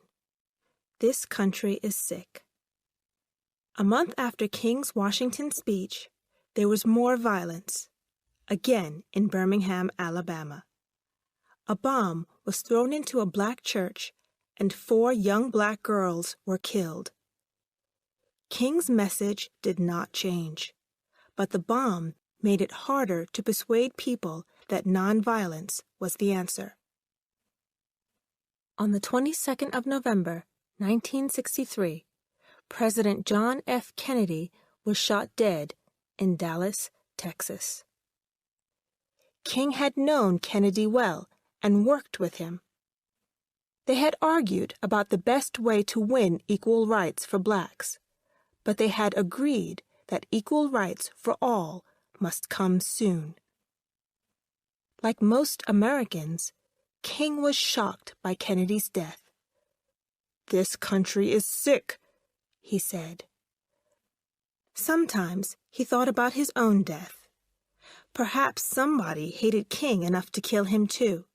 This Country is Sick. A month after King's Washington speech, there was more violence, again in Birmingham, Alabama. A bomb was thrown into a black church, and 4 young black girls were killed. King's message did not change, but the bomb made it harder to persuade people that nonviolence was the answer. On the 22nd of November, 1963, President John F. Kennedy was shot dead in Dallas, Texas. King had known Kennedy well and worked with him. They had argued about the best way to win equal rights for blacks, but they had agreed that equal rights for all must come soon. Like most Americans, King was shocked by Kennedy's death. "This country is sick," he said. Sometimes he thought about his own death. Perhaps somebody hated King enough to kill him too.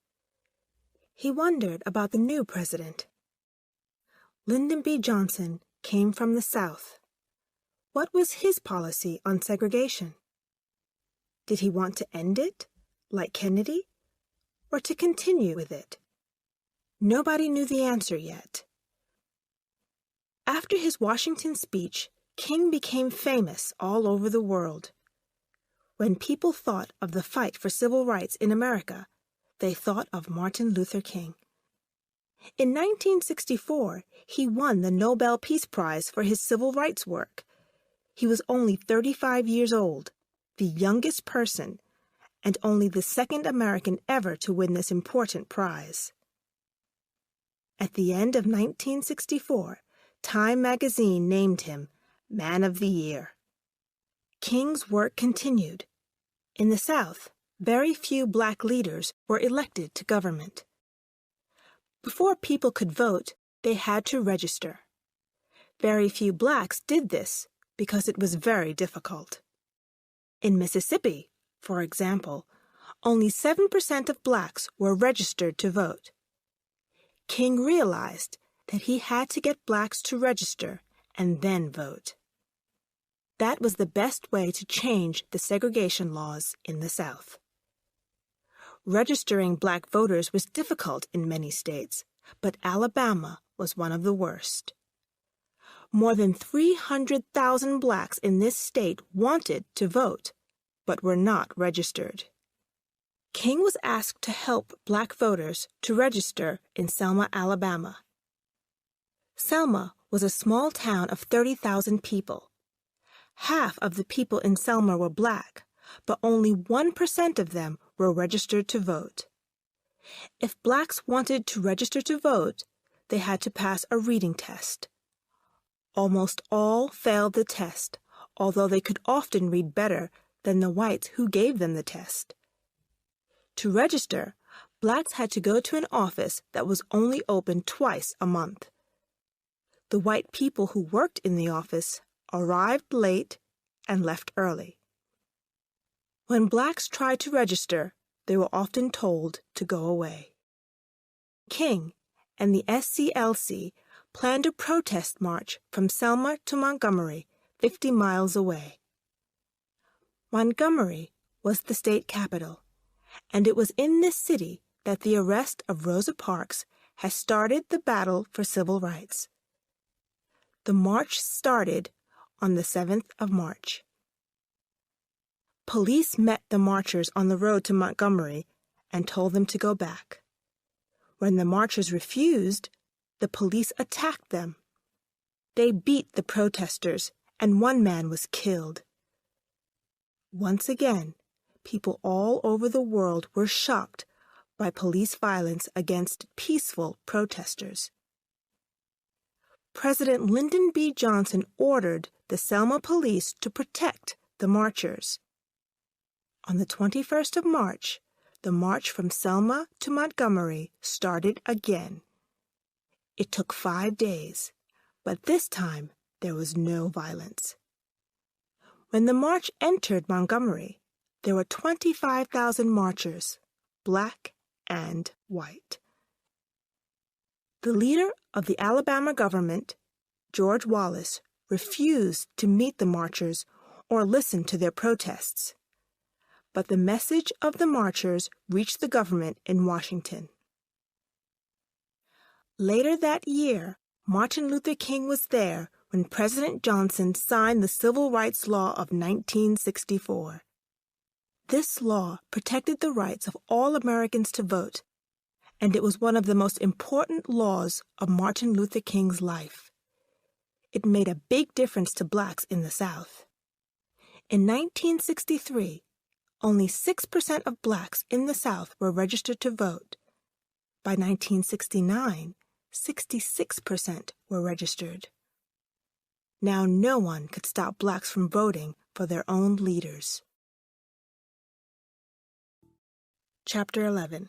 He wondered about the new president. Lyndon B. Johnson came from the South. What was his policy on segregation? Did he want to end it, like Kennedy, or to continue with it? Nobody knew the answer yet. After his Washington speech, King became famous all over the world. When people thought of the fight for civil rights in America, they thought of Martin Luther King. In 1964, he won the Nobel Peace Prize for his civil rights work. He was only 35 years old, the youngest person, and only the second American ever to win this important prize. At the end of 1964, Time magazine named him Man of the Year. King's work continued. In the South, very few black leaders were elected to government. Before people could vote, they had to register. Very few blacks did this because it was very difficult. In Mississippi, for example, only 7% of blacks were registered to vote. King realized that he had to get blacks to register and then vote. That was the best way to change the segregation laws in the South. Registering black voters was difficult in many states, but Alabama was one of the worst. More than 300,000 blacks in this state wanted to vote, but were not registered. King was asked to help black voters to register in Selma, Alabama. Selma was a small town of 30,000 people. Half of the people in Selma were black, but only 1% of them were registered to vote. If blacks wanted to register to vote, they had to pass a reading test. Almost all failed the test, although they could often read better than the whites who gave them the test. To register, blacks had to go to an office that was only open twice a month. The white people who worked in the office arrived late and left early. When blacks tried to register, they were often told to go away. King and the SCLC planned a protest march from Selma to Montgomery, 50 miles away. Montgomery was the state capital, and it was in this city that the arrest of Rosa Parks has started the battle for civil rights. The march started on the 7th of March. Police met the marchers on the road to Montgomery and told them to go back. When the marchers refused, the police attacked them. They beat the protesters, and one man was killed. Once again, people all over the world were shocked by police violence against peaceful protesters. President Lyndon B. Johnson ordered the Selma police to protect the marchers. On the 21st of March, the march from Selma to Montgomery started again. It took 5 days, but this time there was no violence. When the march entered Montgomery, there were 25,000 marchers, black and white. The leader of the Alabama government, George Wallace, refused to meet the marchers or listen to their protests. But the message of the marchers reached the government in Washington. Later that year, Martin Luther King was there when President Johnson signed the Civil Rights Law of 1964. This law protected the rights of all Americans to vote, and it was one of the most important laws of Martin Luther King's life. It made a big difference to blacks in the South. In 1963, only 6% of blacks in the South were registered to vote. By 1969, 66% were registered. Now no one could stop blacks from voting for their own leaders. Chapter 11.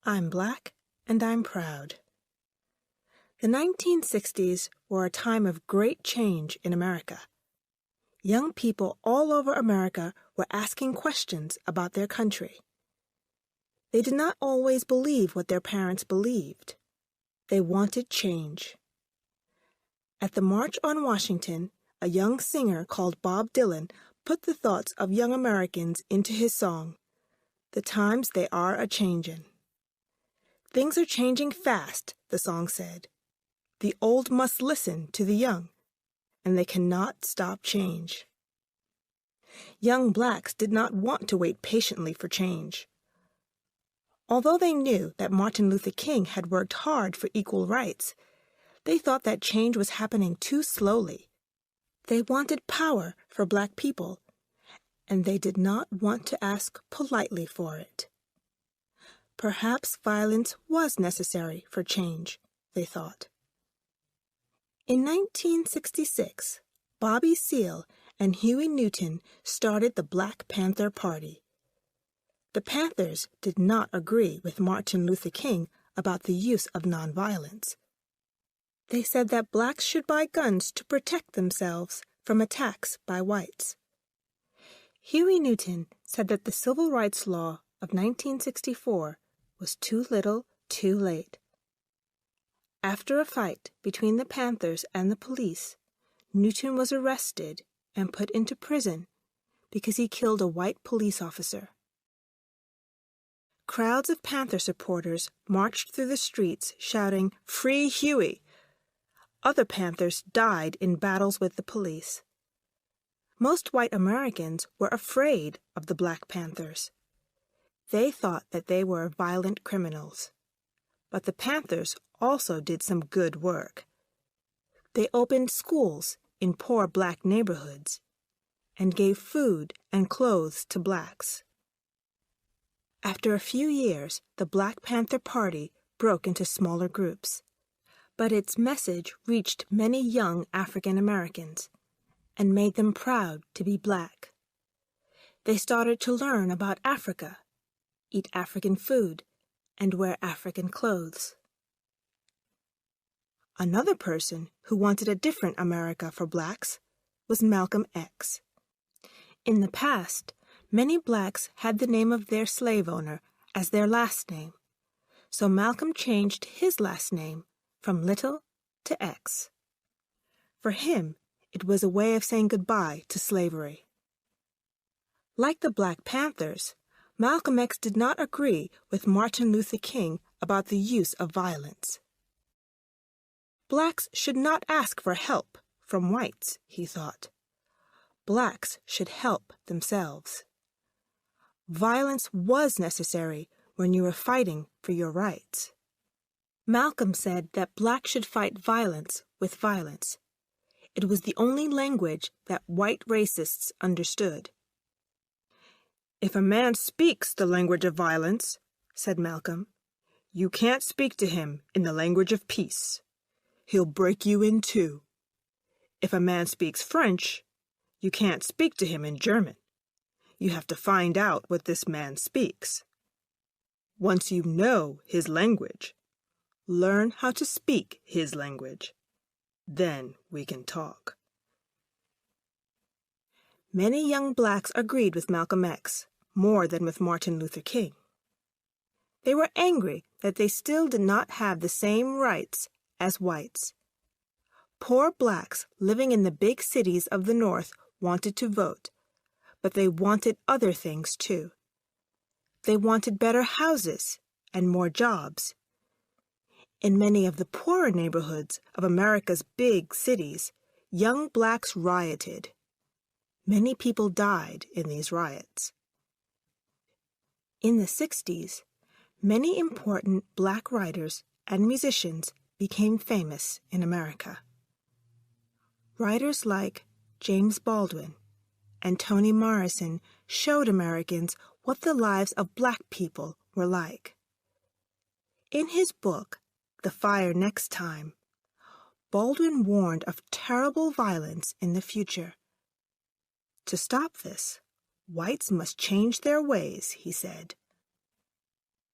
I'm Black and I'm Proud. The 1960s were a time of great change in America. Young people all over America were asking questions about their country. They did not always believe what their parents believed. They wanted change. At the March on Washington, a young singer called Bob Dylan put the thoughts of young Americans into his song, "The Times They Are A-Changin'." "Things are changing fast," the song said. "The old must listen to the young, and they cannot stop change." Young blacks did not want to wait patiently for change. Although they knew that Martin Luther King had worked hard for equal rights, they thought that change was happening too slowly. They wanted power for black people, and they did not want to ask politely for it. Perhaps violence was necessary for change, they thought. In 1966, Bobby Seale and Huey Newton started the Black Panther Party. The Panthers did not agree with Martin Luther King about the use of nonviolence. They said that blacks should buy guns to protect themselves from attacks by whites. Huey Newton said that the Civil Rights Law of 1964 was too little, too late. After a fight between the Panthers and the police, Newton was arrested and put into prison because he killed a white police officer. Crowds of Panther supporters marched through the streets shouting, "Free Huey!" Other Panthers died in battles with the police. Most white Americans were afraid of the Black Panthers. They thought that they were violent criminals. But the Panthers also did some good work. They opened schools in poor black neighborhoods and gave food and clothes to blacks. After a few years, the Black Panther Party broke into smaller groups, but its message reached many young African Americans and made them proud to be black. They started to learn about Africa, eat African food, and wear African clothes. Another person who wanted a different America for blacks was Malcolm X. In the past, many blacks had the name of their slave owner as their last name, so Malcolm changed his last name from Little to X. For him, it was a way of saying goodbye to slavery. Like the Black Panthers, Malcolm X did not agree with Martin Luther King about the use of violence. Blacks should not ask for help from whites, he thought. Blacks should help themselves. Violence was necessary when you were fighting for your rights. Malcolm said that blacks should fight violence with violence. It was the only language that white racists understood. "If a man speaks the language of violence," said Malcolm, "you can't speak to him in the language of peace. He'll break you in two. If a man speaks French, you can't speak to him in German. You have to find out what this man speaks. Once you know his language, learn how to speak his language. Then we can talk." Many young blacks agreed with Malcolm X more than with Martin Luther King. They were angry that they still did not have the same rights as whites. Poor blacks living in the big cities of the North wanted to vote, but they wanted other things too. They wanted better houses and more jobs. In many of the poorer neighborhoods of America's big cities, young blacks rioted. Many people died in these riots. In the 60s, many important black writers and musicians became famous in America. Writers like James Baldwin and Toni Morrison showed Americans what the lives of black people were like. In his book, The Fire Next Time, Baldwin warned of terrible violence in the future. To stop this, whites must change their ways, he said.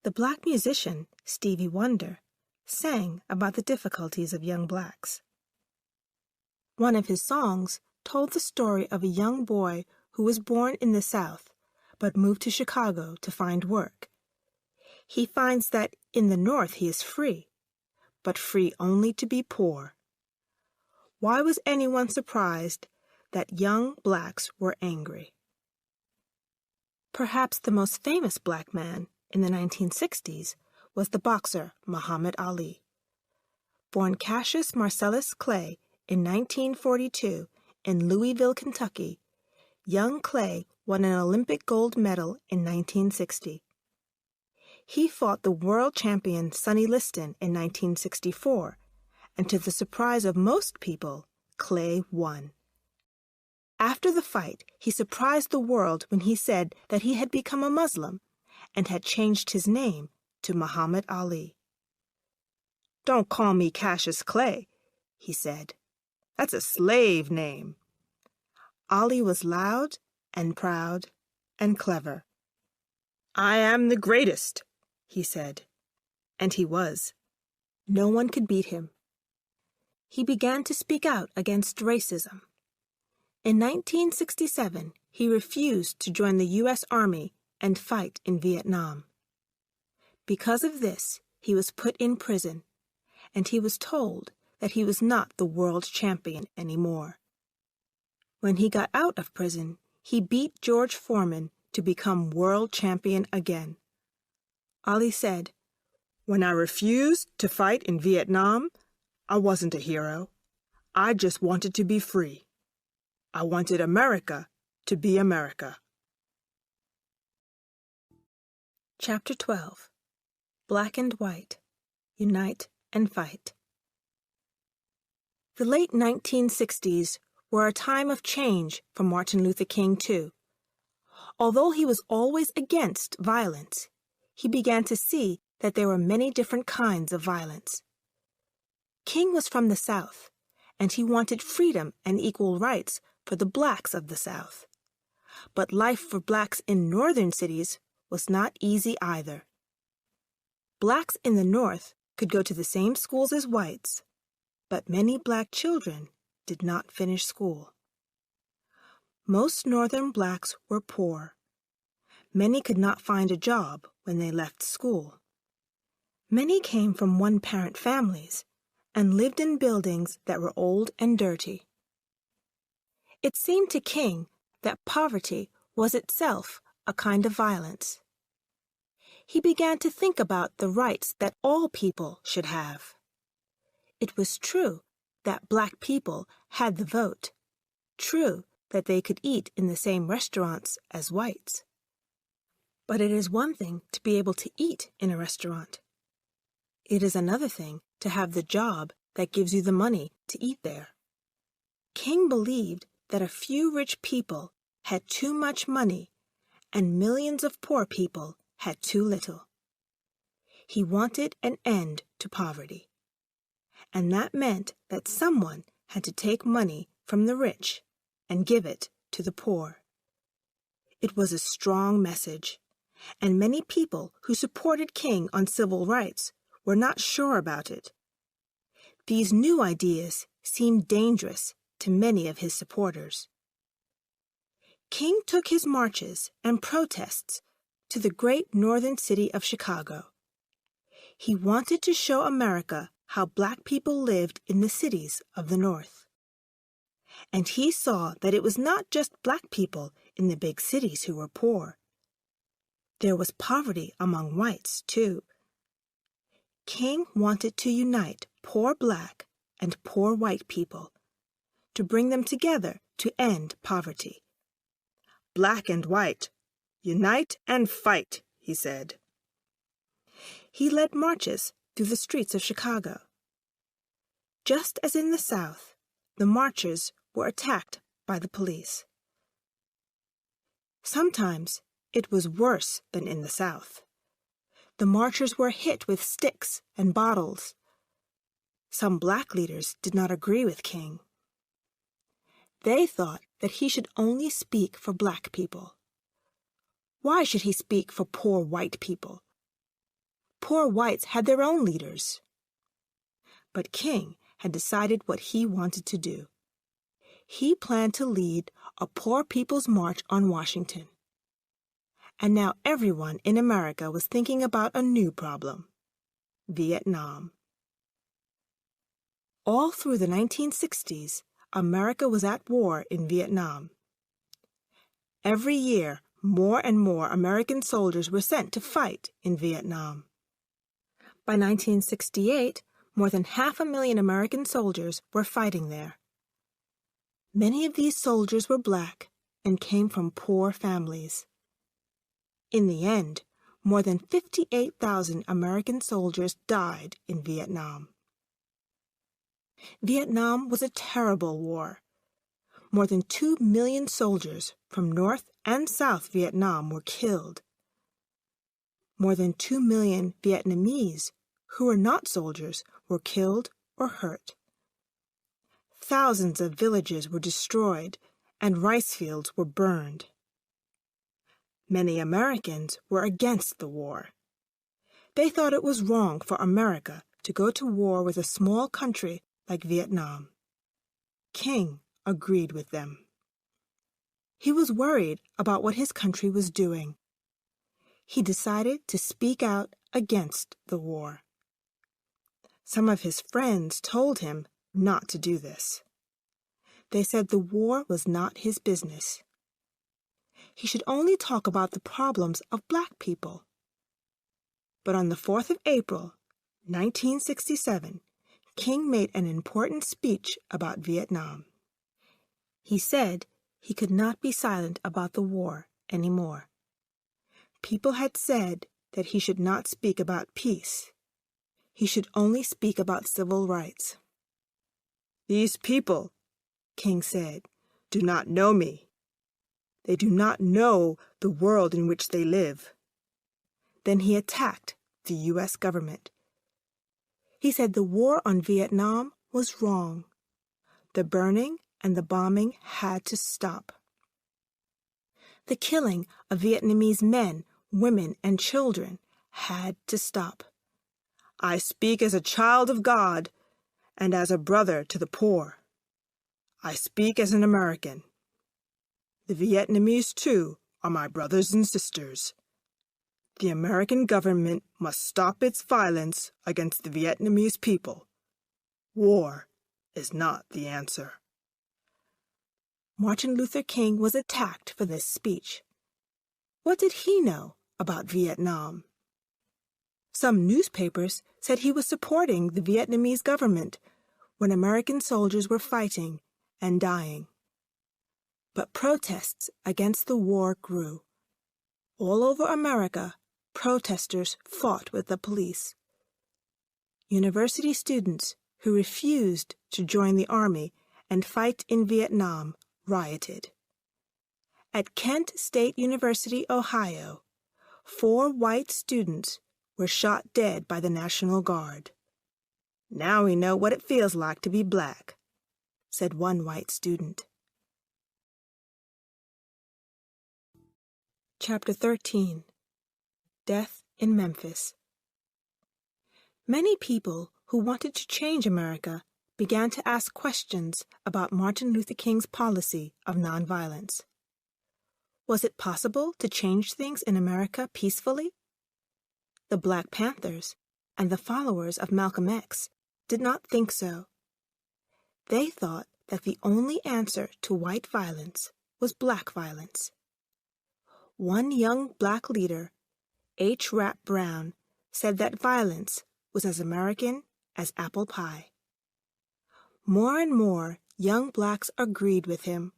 The black musician, Stevie Wonder, sang about the difficulties of young blacks. One of his songs told the story of a young boy who was born in the South but moved to Chicago to find work. He finds that in the North he is free, but free only to be poor. Why was anyone surprised that young blacks were angry? Perhaps the most famous black man in the 1960s was the boxer Muhammad Ali. Born Cassius Marcellus Clay in 1942 in Louisville, Kentucky, young Clay won an Olympic gold medal in 1960. He fought the world champion Sonny Liston in 1964, and to the surprise of most people, Clay won. After the fight, he surprised the world when he said that he had become a Muslim and had changed his name to Muhammad Ali. "Don't call me Cassius Clay," he said. "That's a slave name. Ollie was loud and proud and clever. "I am the greatest," he said. And he was. No one could beat him. He began to speak out against racism. In 1967, he refused to join the U.S. Army and fight in Vietnam. Because of this, he was put in prison, and he was told that he was not the world champion anymore. When he got out of prison, he beat George Foreman to become world champion again. Ollie said, "When I refused to fight in Vietnam, I wasn't a hero. I just wanted to be free. I wanted America to be America." Chapter 12. Black and White, Unite and Fight. The late 1960s were a time of change for Martin Luther King, too. Although he was always against violence, he began to see that there were many different kinds of violence. King was from the South, and he wanted freedom and equal rights for the blacks of the South. But life for blacks in northern cities was not easy either. Blacks in the North could go to the same schools as whites, but many black children did not finish school. Most northern blacks were poor. Many could not find a job when they left school. Many came from one-parent families and lived in buildings that were old and dirty. It seemed to King that poverty was itself a kind of violence. He began to think about the rights that all people should have. It was true that black people had the vote, true that they could eat in the same restaurants as whites. But it is one thing to be able to eat in a restaurant. It is another thing to have the job that gives you the money to eat there. King believed that a few rich people had too much money and millions of poor people had too little. He wanted an end to poverty. And that meant that someone had to take money from the rich and give it to the poor. It was a strong message, and many people who supported King on civil rights were not sure about it. These new ideas seemed dangerous to many of his supporters. King took his marches and protests to the great northern city of Chicago. He wanted to show America how black people lived in the cities of the North. And he saw that it was not just black people in the big cities who were poor. There was poverty among whites, too. King wanted to unite poor black and poor white people, to bring them together to end poverty. "Black and white, unite and fight," he said. He led marches through the streets of Chicago. Just as in the South, the marchers were attacked by the police. Sometimes it was worse than in the South. The marchers were hit with sticks and bottles. Some black leaders did not agree with King. They thought that he should only speak for black people. Why should he speak for poor white people? Poor whites had their own leaders. But King had decided what he wanted to do. He planned to lead a Poor People's March on Washington. And now everyone in America was thinking about a new problem: Vietnam. All through the 1960s, America was at war in Vietnam. Every year, more and more American soldiers were sent to fight in Vietnam. By 1968, more than 500,000 American soldiers were fighting there. Many of these soldiers were black and came from poor families. In the end, more than 58,000 American soldiers died in Vietnam. Vietnam was a terrible war. More than 2 million soldiers from North and South Vietnam were killed. More than 2 million Vietnamese who were not soldiers were killed or hurt. Thousands of villages were destroyed, and rice fields were burned. Many Americans were against the war. They thought it was wrong for America to go to war with a small country like Vietnam. King agreed with them. He was worried about what his country was doing. He decided to speak out against the war. Some of his friends told him not to do this. They said the war was not his business. He should only talk about the problems of black people. But on the 4th of April, 1967, King made an important speech about Vietnam. He said he could not be silent about the war anymore. People had said that he should not speak about peace. He should only speak about civil rights. "These people," King said, "do not know me. They do not know the world in which they live." Then he attacked the U.S. government. He said the war on Vietnam was wrong. The burning and the bombing had to stop. The killing of Vietnamese men, women, and children had to stop. "I speak as a child of God and as a brother to the poor. I speak as an American. The Vietnamese, too, are my brothers and sisters. The American government must stop its violence against the Vietnamese people. War is not the answer." Martin Luther King was attacked for this speech. What did he know about Vietnam? Some newspapers said he was supporting the Vietnamese government when American soldiers were fighting and dying. But protests against the war grew. All over America, protesters fought with the police. University students who refused to join the army and fight in Vietnam rioted. At Kent State University, Ohio, 4 white students were shot dead by the National Guard. "Now we know what it feels like to be black," said one white student. Chapter 13. Death in Memphis. Many people who wanted to change America began to ask questions about Martin Luther King's policy of nonviolence. Was it possible to change things in America peacefully? The Black Panthers and the followers of Malcolm X did not think so. They thought that the only answer to white violence was black violence. One young black leader, H. Rap Brown, said that violence was as American as apple pie. More and more young blacks agreed with him.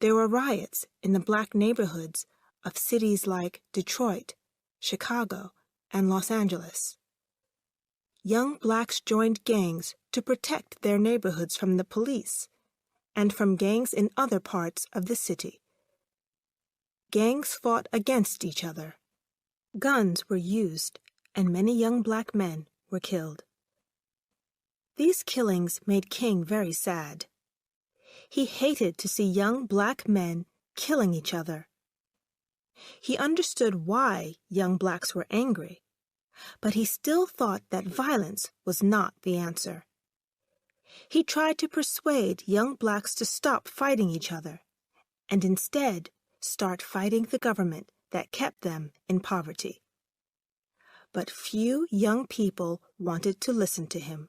There were riots in the black neighborhoods of cities like Detroit, Chicago, and Los Angeles. Young blacks joined gangs to protect their neighborhoods from the police and from gangs in other parts of the city. Gangs fought against each other. Guns were used, and many young black men were killed. These killings made King very sad. He hated to see young black men killing each other. He understood why young blacks were angry, but he still thought that violence was not the answer. He tried to persuade young blacks to stop fighting each other and instead start fighting the government that kept them in poverty. But few young people wanted to listen to him.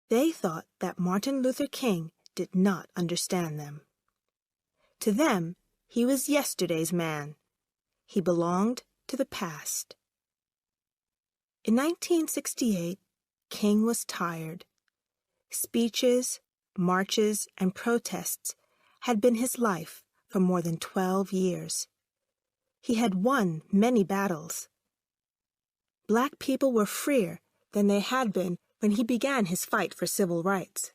They thought that Martin Luther King did not understand them. To them, he was yesterday's man. He belonged to the past. In 1968, King was tired. Speeches, marches, and protests had been his life for more than 12 years. He had won many battles. Black people were freer than they had been when he began his fight for civil rights.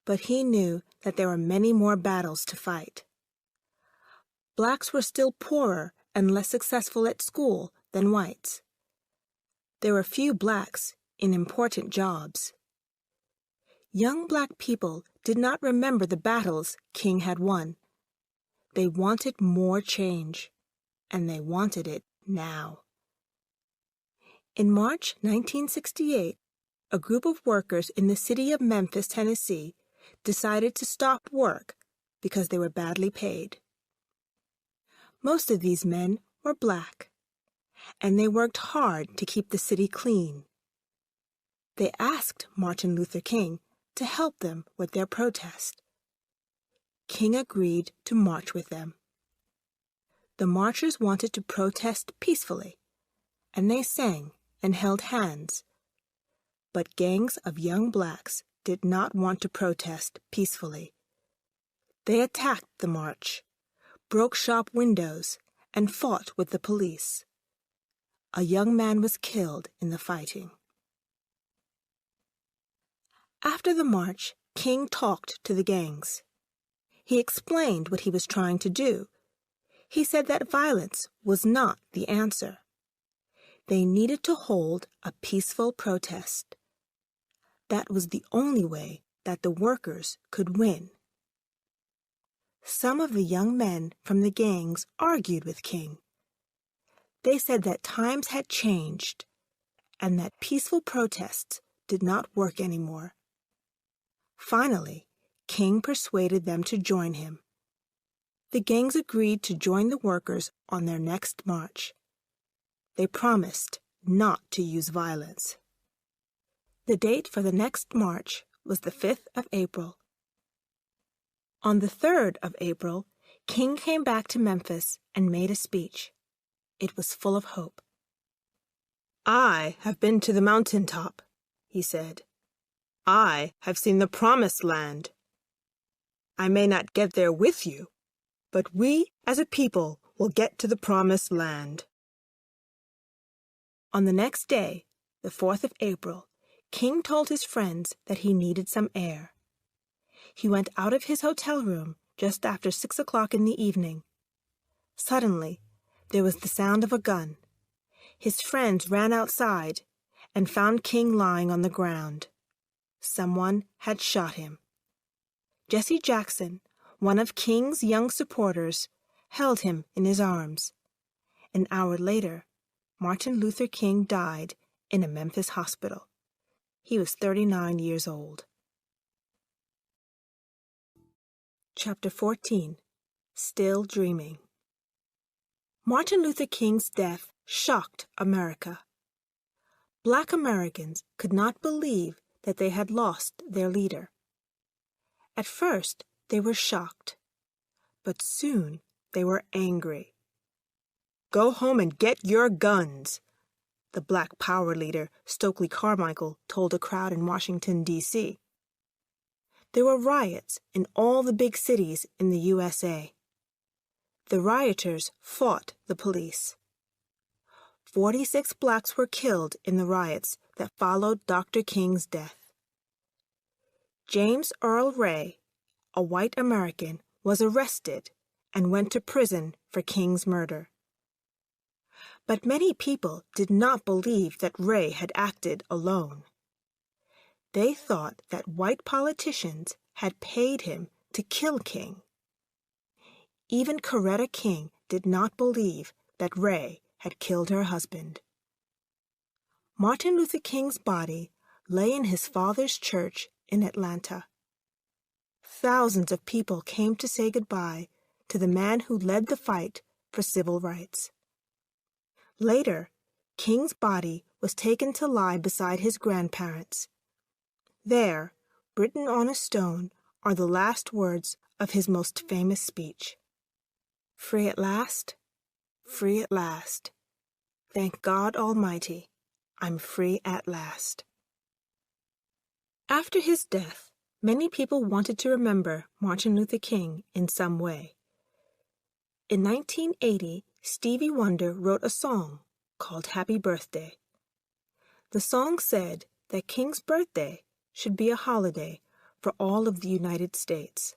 But he knew that there were many more battles to fight. Blacks were still poorer and less successful at school than whites. There were few blacks in important jobs. Young black people did not remember the battles King had won. They wanted more change, and they wanted it now. In March 1968, a group of workers in the city of Memphis, Tennessee, decided to stop work because they were badly paid. Most of these men were black, and they worked hard to keep the city clean. They asked Martin Luther King to help them with their protest. King agreed to march with them. The marchers wanted to protest peacefully, and they sang and held hands. But gangs of young blacks did not want to protest peacefully. They attacked the march, broke shop windows, and fought with the police. A young man was killed in the fighting. After the march, King talked to the gangs. He explained what he was trying to do. He said that violence was not the answer. They needed to hold a peaceful protest. That was the only way that the workers could win. Some of the young men from the gangs argued with King. They said that times had changed and that peaceful protests did not work anymore. Finally, King persuaded them to join him. The gangs agreed to join the workers on their next march. They promised not to use violence. The date for the next march was the 5th of April. On the 3rd of April, King came back to Memphis and made a speech. It was full of hope. "I have been to the mountaintop," he said. "I have seen the promised land. I may not get there with you, but we as a people will get to the promised land." On the next day, the 4th of April, King told his friends that he needed some air. He went out of his hotel room just after 6 o'clock in the evening. Suddenly, there was the sound of a gun. His friends ran outside and found King lying on the ground. Someone had shot him. Jesse Jackson, one of King's young supporters, held him in his arms. An hour later, Martin Luther King died in a Memphis hospital. He was 39 years old. Chapter 14. Still Dreaming. Martin Luther King's death shocked America. Black Americans could not believe that they had lost their leader. At first, they were shocked, but soon they were angry. "Go home and get your guns," the Black Power leader, Stokely Carmichael, told a crowd in Washington, D.C. There were riots in all the big cities in the USA. The rioters fought the police. 46 blacks were killed in the riots that followed Dr. King's death. James Earl Ray, a white American, was arrested and went to prison for King's murder. But many people did not believe that Ray had acted alone. They thought that white politicians had paid him to kill King. Even Coretta King did not believe that Ray had killed her husband. Martin Luther King's body lay in his father's church in Atlanta. Thousands of people came to say goodbye to the man who led the fight for civil rights. Later, King's body was taken to lie beside his grandparents. There, written on a stone, are the last words of his most famous speech. "Free at last, free at last. Thank God Almighty, I'm free at last." After his death, many people wanted to remember Martin Luther King in some way. In 1980, Stevie Wonder wrote a song called Happy Birthday. The song said that King's birthday should be a holiday for all of the United States.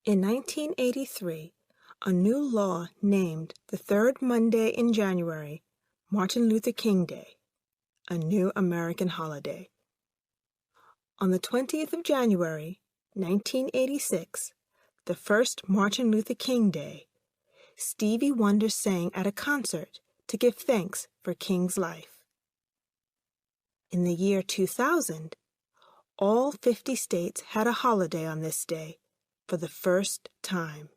In 1983, a new law named the third Monday in January Martin Luther King Day, a new American holiday. On the 20th of January, 1986, the first Martin Luther King Day, Stevie Wonder sang at a concert to give thanks for King's life. In the year 2000, all 50 states had a holiday on this day for the first time.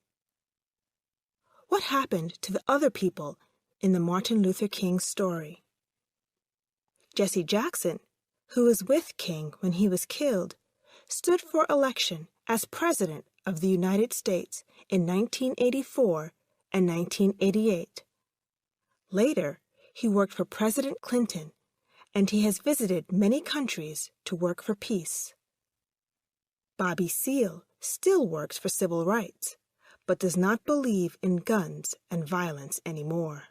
What happened to the other people in the Martin Luther King story? Jesse Jackson, who was with King when he was killed, stood for election as President of the United States in 1984 and 1988. Later, he worked for President Clinton, and he has visited many countries to work for peace. Bobby Seale still works for civil rights, but does not believe in guns and violence anymore.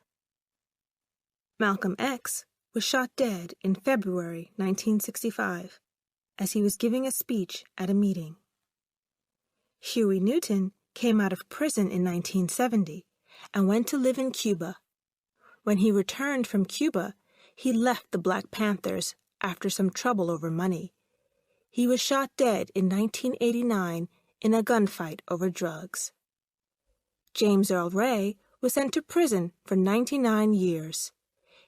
Malcolm X was shot dead in February 1965 as he was giving a speech at a meeting. Huey Newton came out of prison in 1970 and went to live in Cuba. When he returned from Cuba, he left the Black Panthers after some trouble over money. He was shot dead in 1989 in a gunfight over drugs. James Earl Ray was sent to prison for 99 years.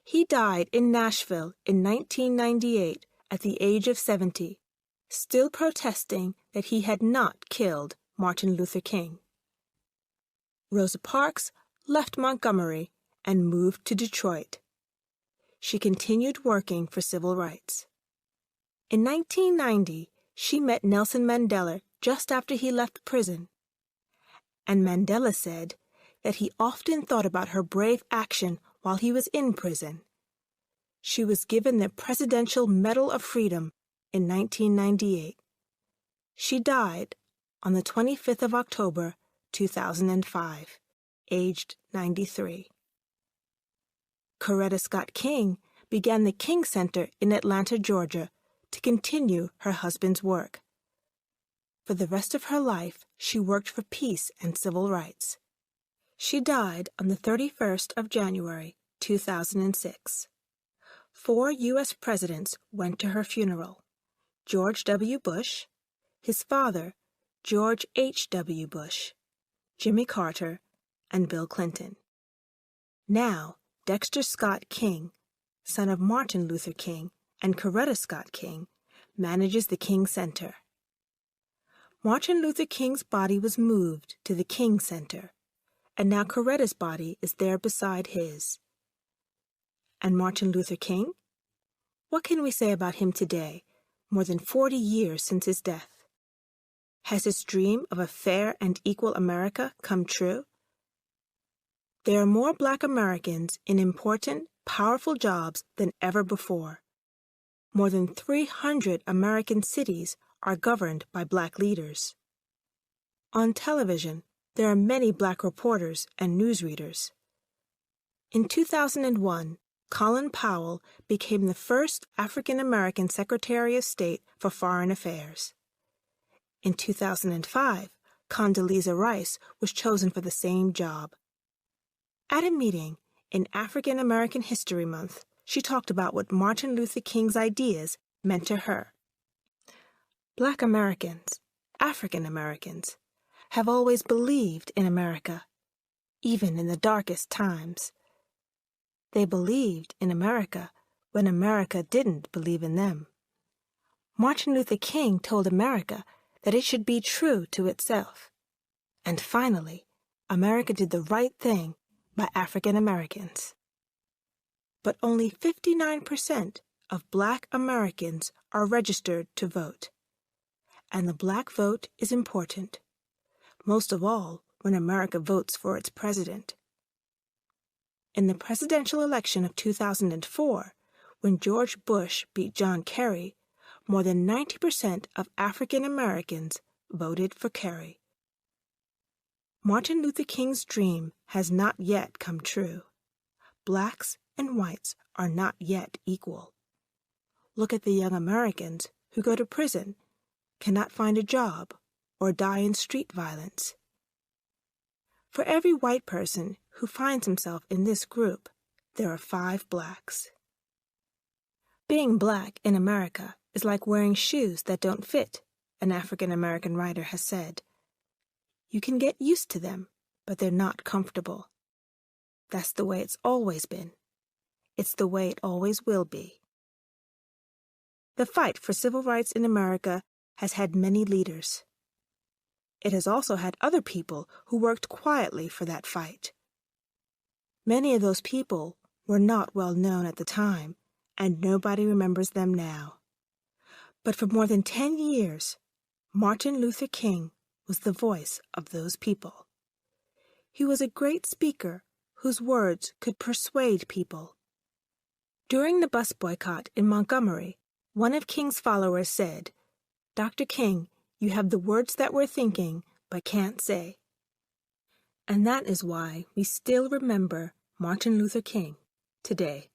He died in Nashville in 1998 at the age of 70, still protesting that he had not killed Martin Luther King. Rosa Parks left Montgomery and moved to Detroit. She continued working for civil rights. In 1990, she met Nelson Mandela just after he left prison. And Mandela said that he often thought about her brave action while he was in prison. She was given the Presidential Medal of Freedom in 1998. She died on the 25th of October, 2005, aged 93. Coretta Scott King began the King Center in Atlanta, Georgia, to continue her husband's work. For the rest of her life, she worked for peace and civil rights. She died on the 31st of January, 2006. 4 U.S. presidents went to her funeral: George W. Bush, his father, George H.W. Bush, Jimmy Carter, and Bill Clinton. Now, Dexter Scott King, son of Martin Luther King and Coretta Scott King, manages the King Center. Martin Luther King's body was moved to the King Center, and now Coretta's body is there beside his. And Martin Luther King? What can we say about him today, more than 40 years since his death? Has his dream of a fair and equal America come true? There are more Black Americans in important, powerful jobs than ever before. More than 300 American cities are governed by Black leaders. On television, there are many Black reporters and newsreaders. In 2001, Colin Powell became the first African-American Secretary of State for Foreign Affairs. In 2005, Condoleezza Rice was chosen for the same job. At a meeting in African American History Month, she talked about what Martin Luther King's ideas meant to her. Black Americans, African Americans, have always believed in America, even in the darkest times. They believed in America when America didn't believe in them. Martin Luther King told America that it should be true to itself. And finally, America did the right thing by African Americans. But only 59% of Black Americans are registered to vote. And the Black vote is important, most of all when America votes for its president. In the presidential election of 2004, when George Bush beat John Kerry, more than 90% of African Americans voted for Kerry. Martin Luther King's dream has not yet come true. Blacks and whites are not yet equal. Look at the young Americans who go to prison, cannot find a job, or die in street violence. For every white person who finds himself in this group, there are 5 blacks. Being Black in America is like wearing shoes that don't fit, an African-American writer has said. You can get used to them, but they're not comfortable. That's the way it's always been. It's the way it always will be. The fight for civil rights in America has had many leaders. It has also had other people who worked quietly for that fight. Many of those people were not well known at the time, and nobody remembers them now. But for more than 10 years, Martin Luther King was the voice of those people. He was a great speaker whose words could persuade people. During the bus boycott in Montgomery, one of King's followers said, "Dr. King, you have the words that we're thinking, but can't say." And that is why we still remember Martin Luther King today.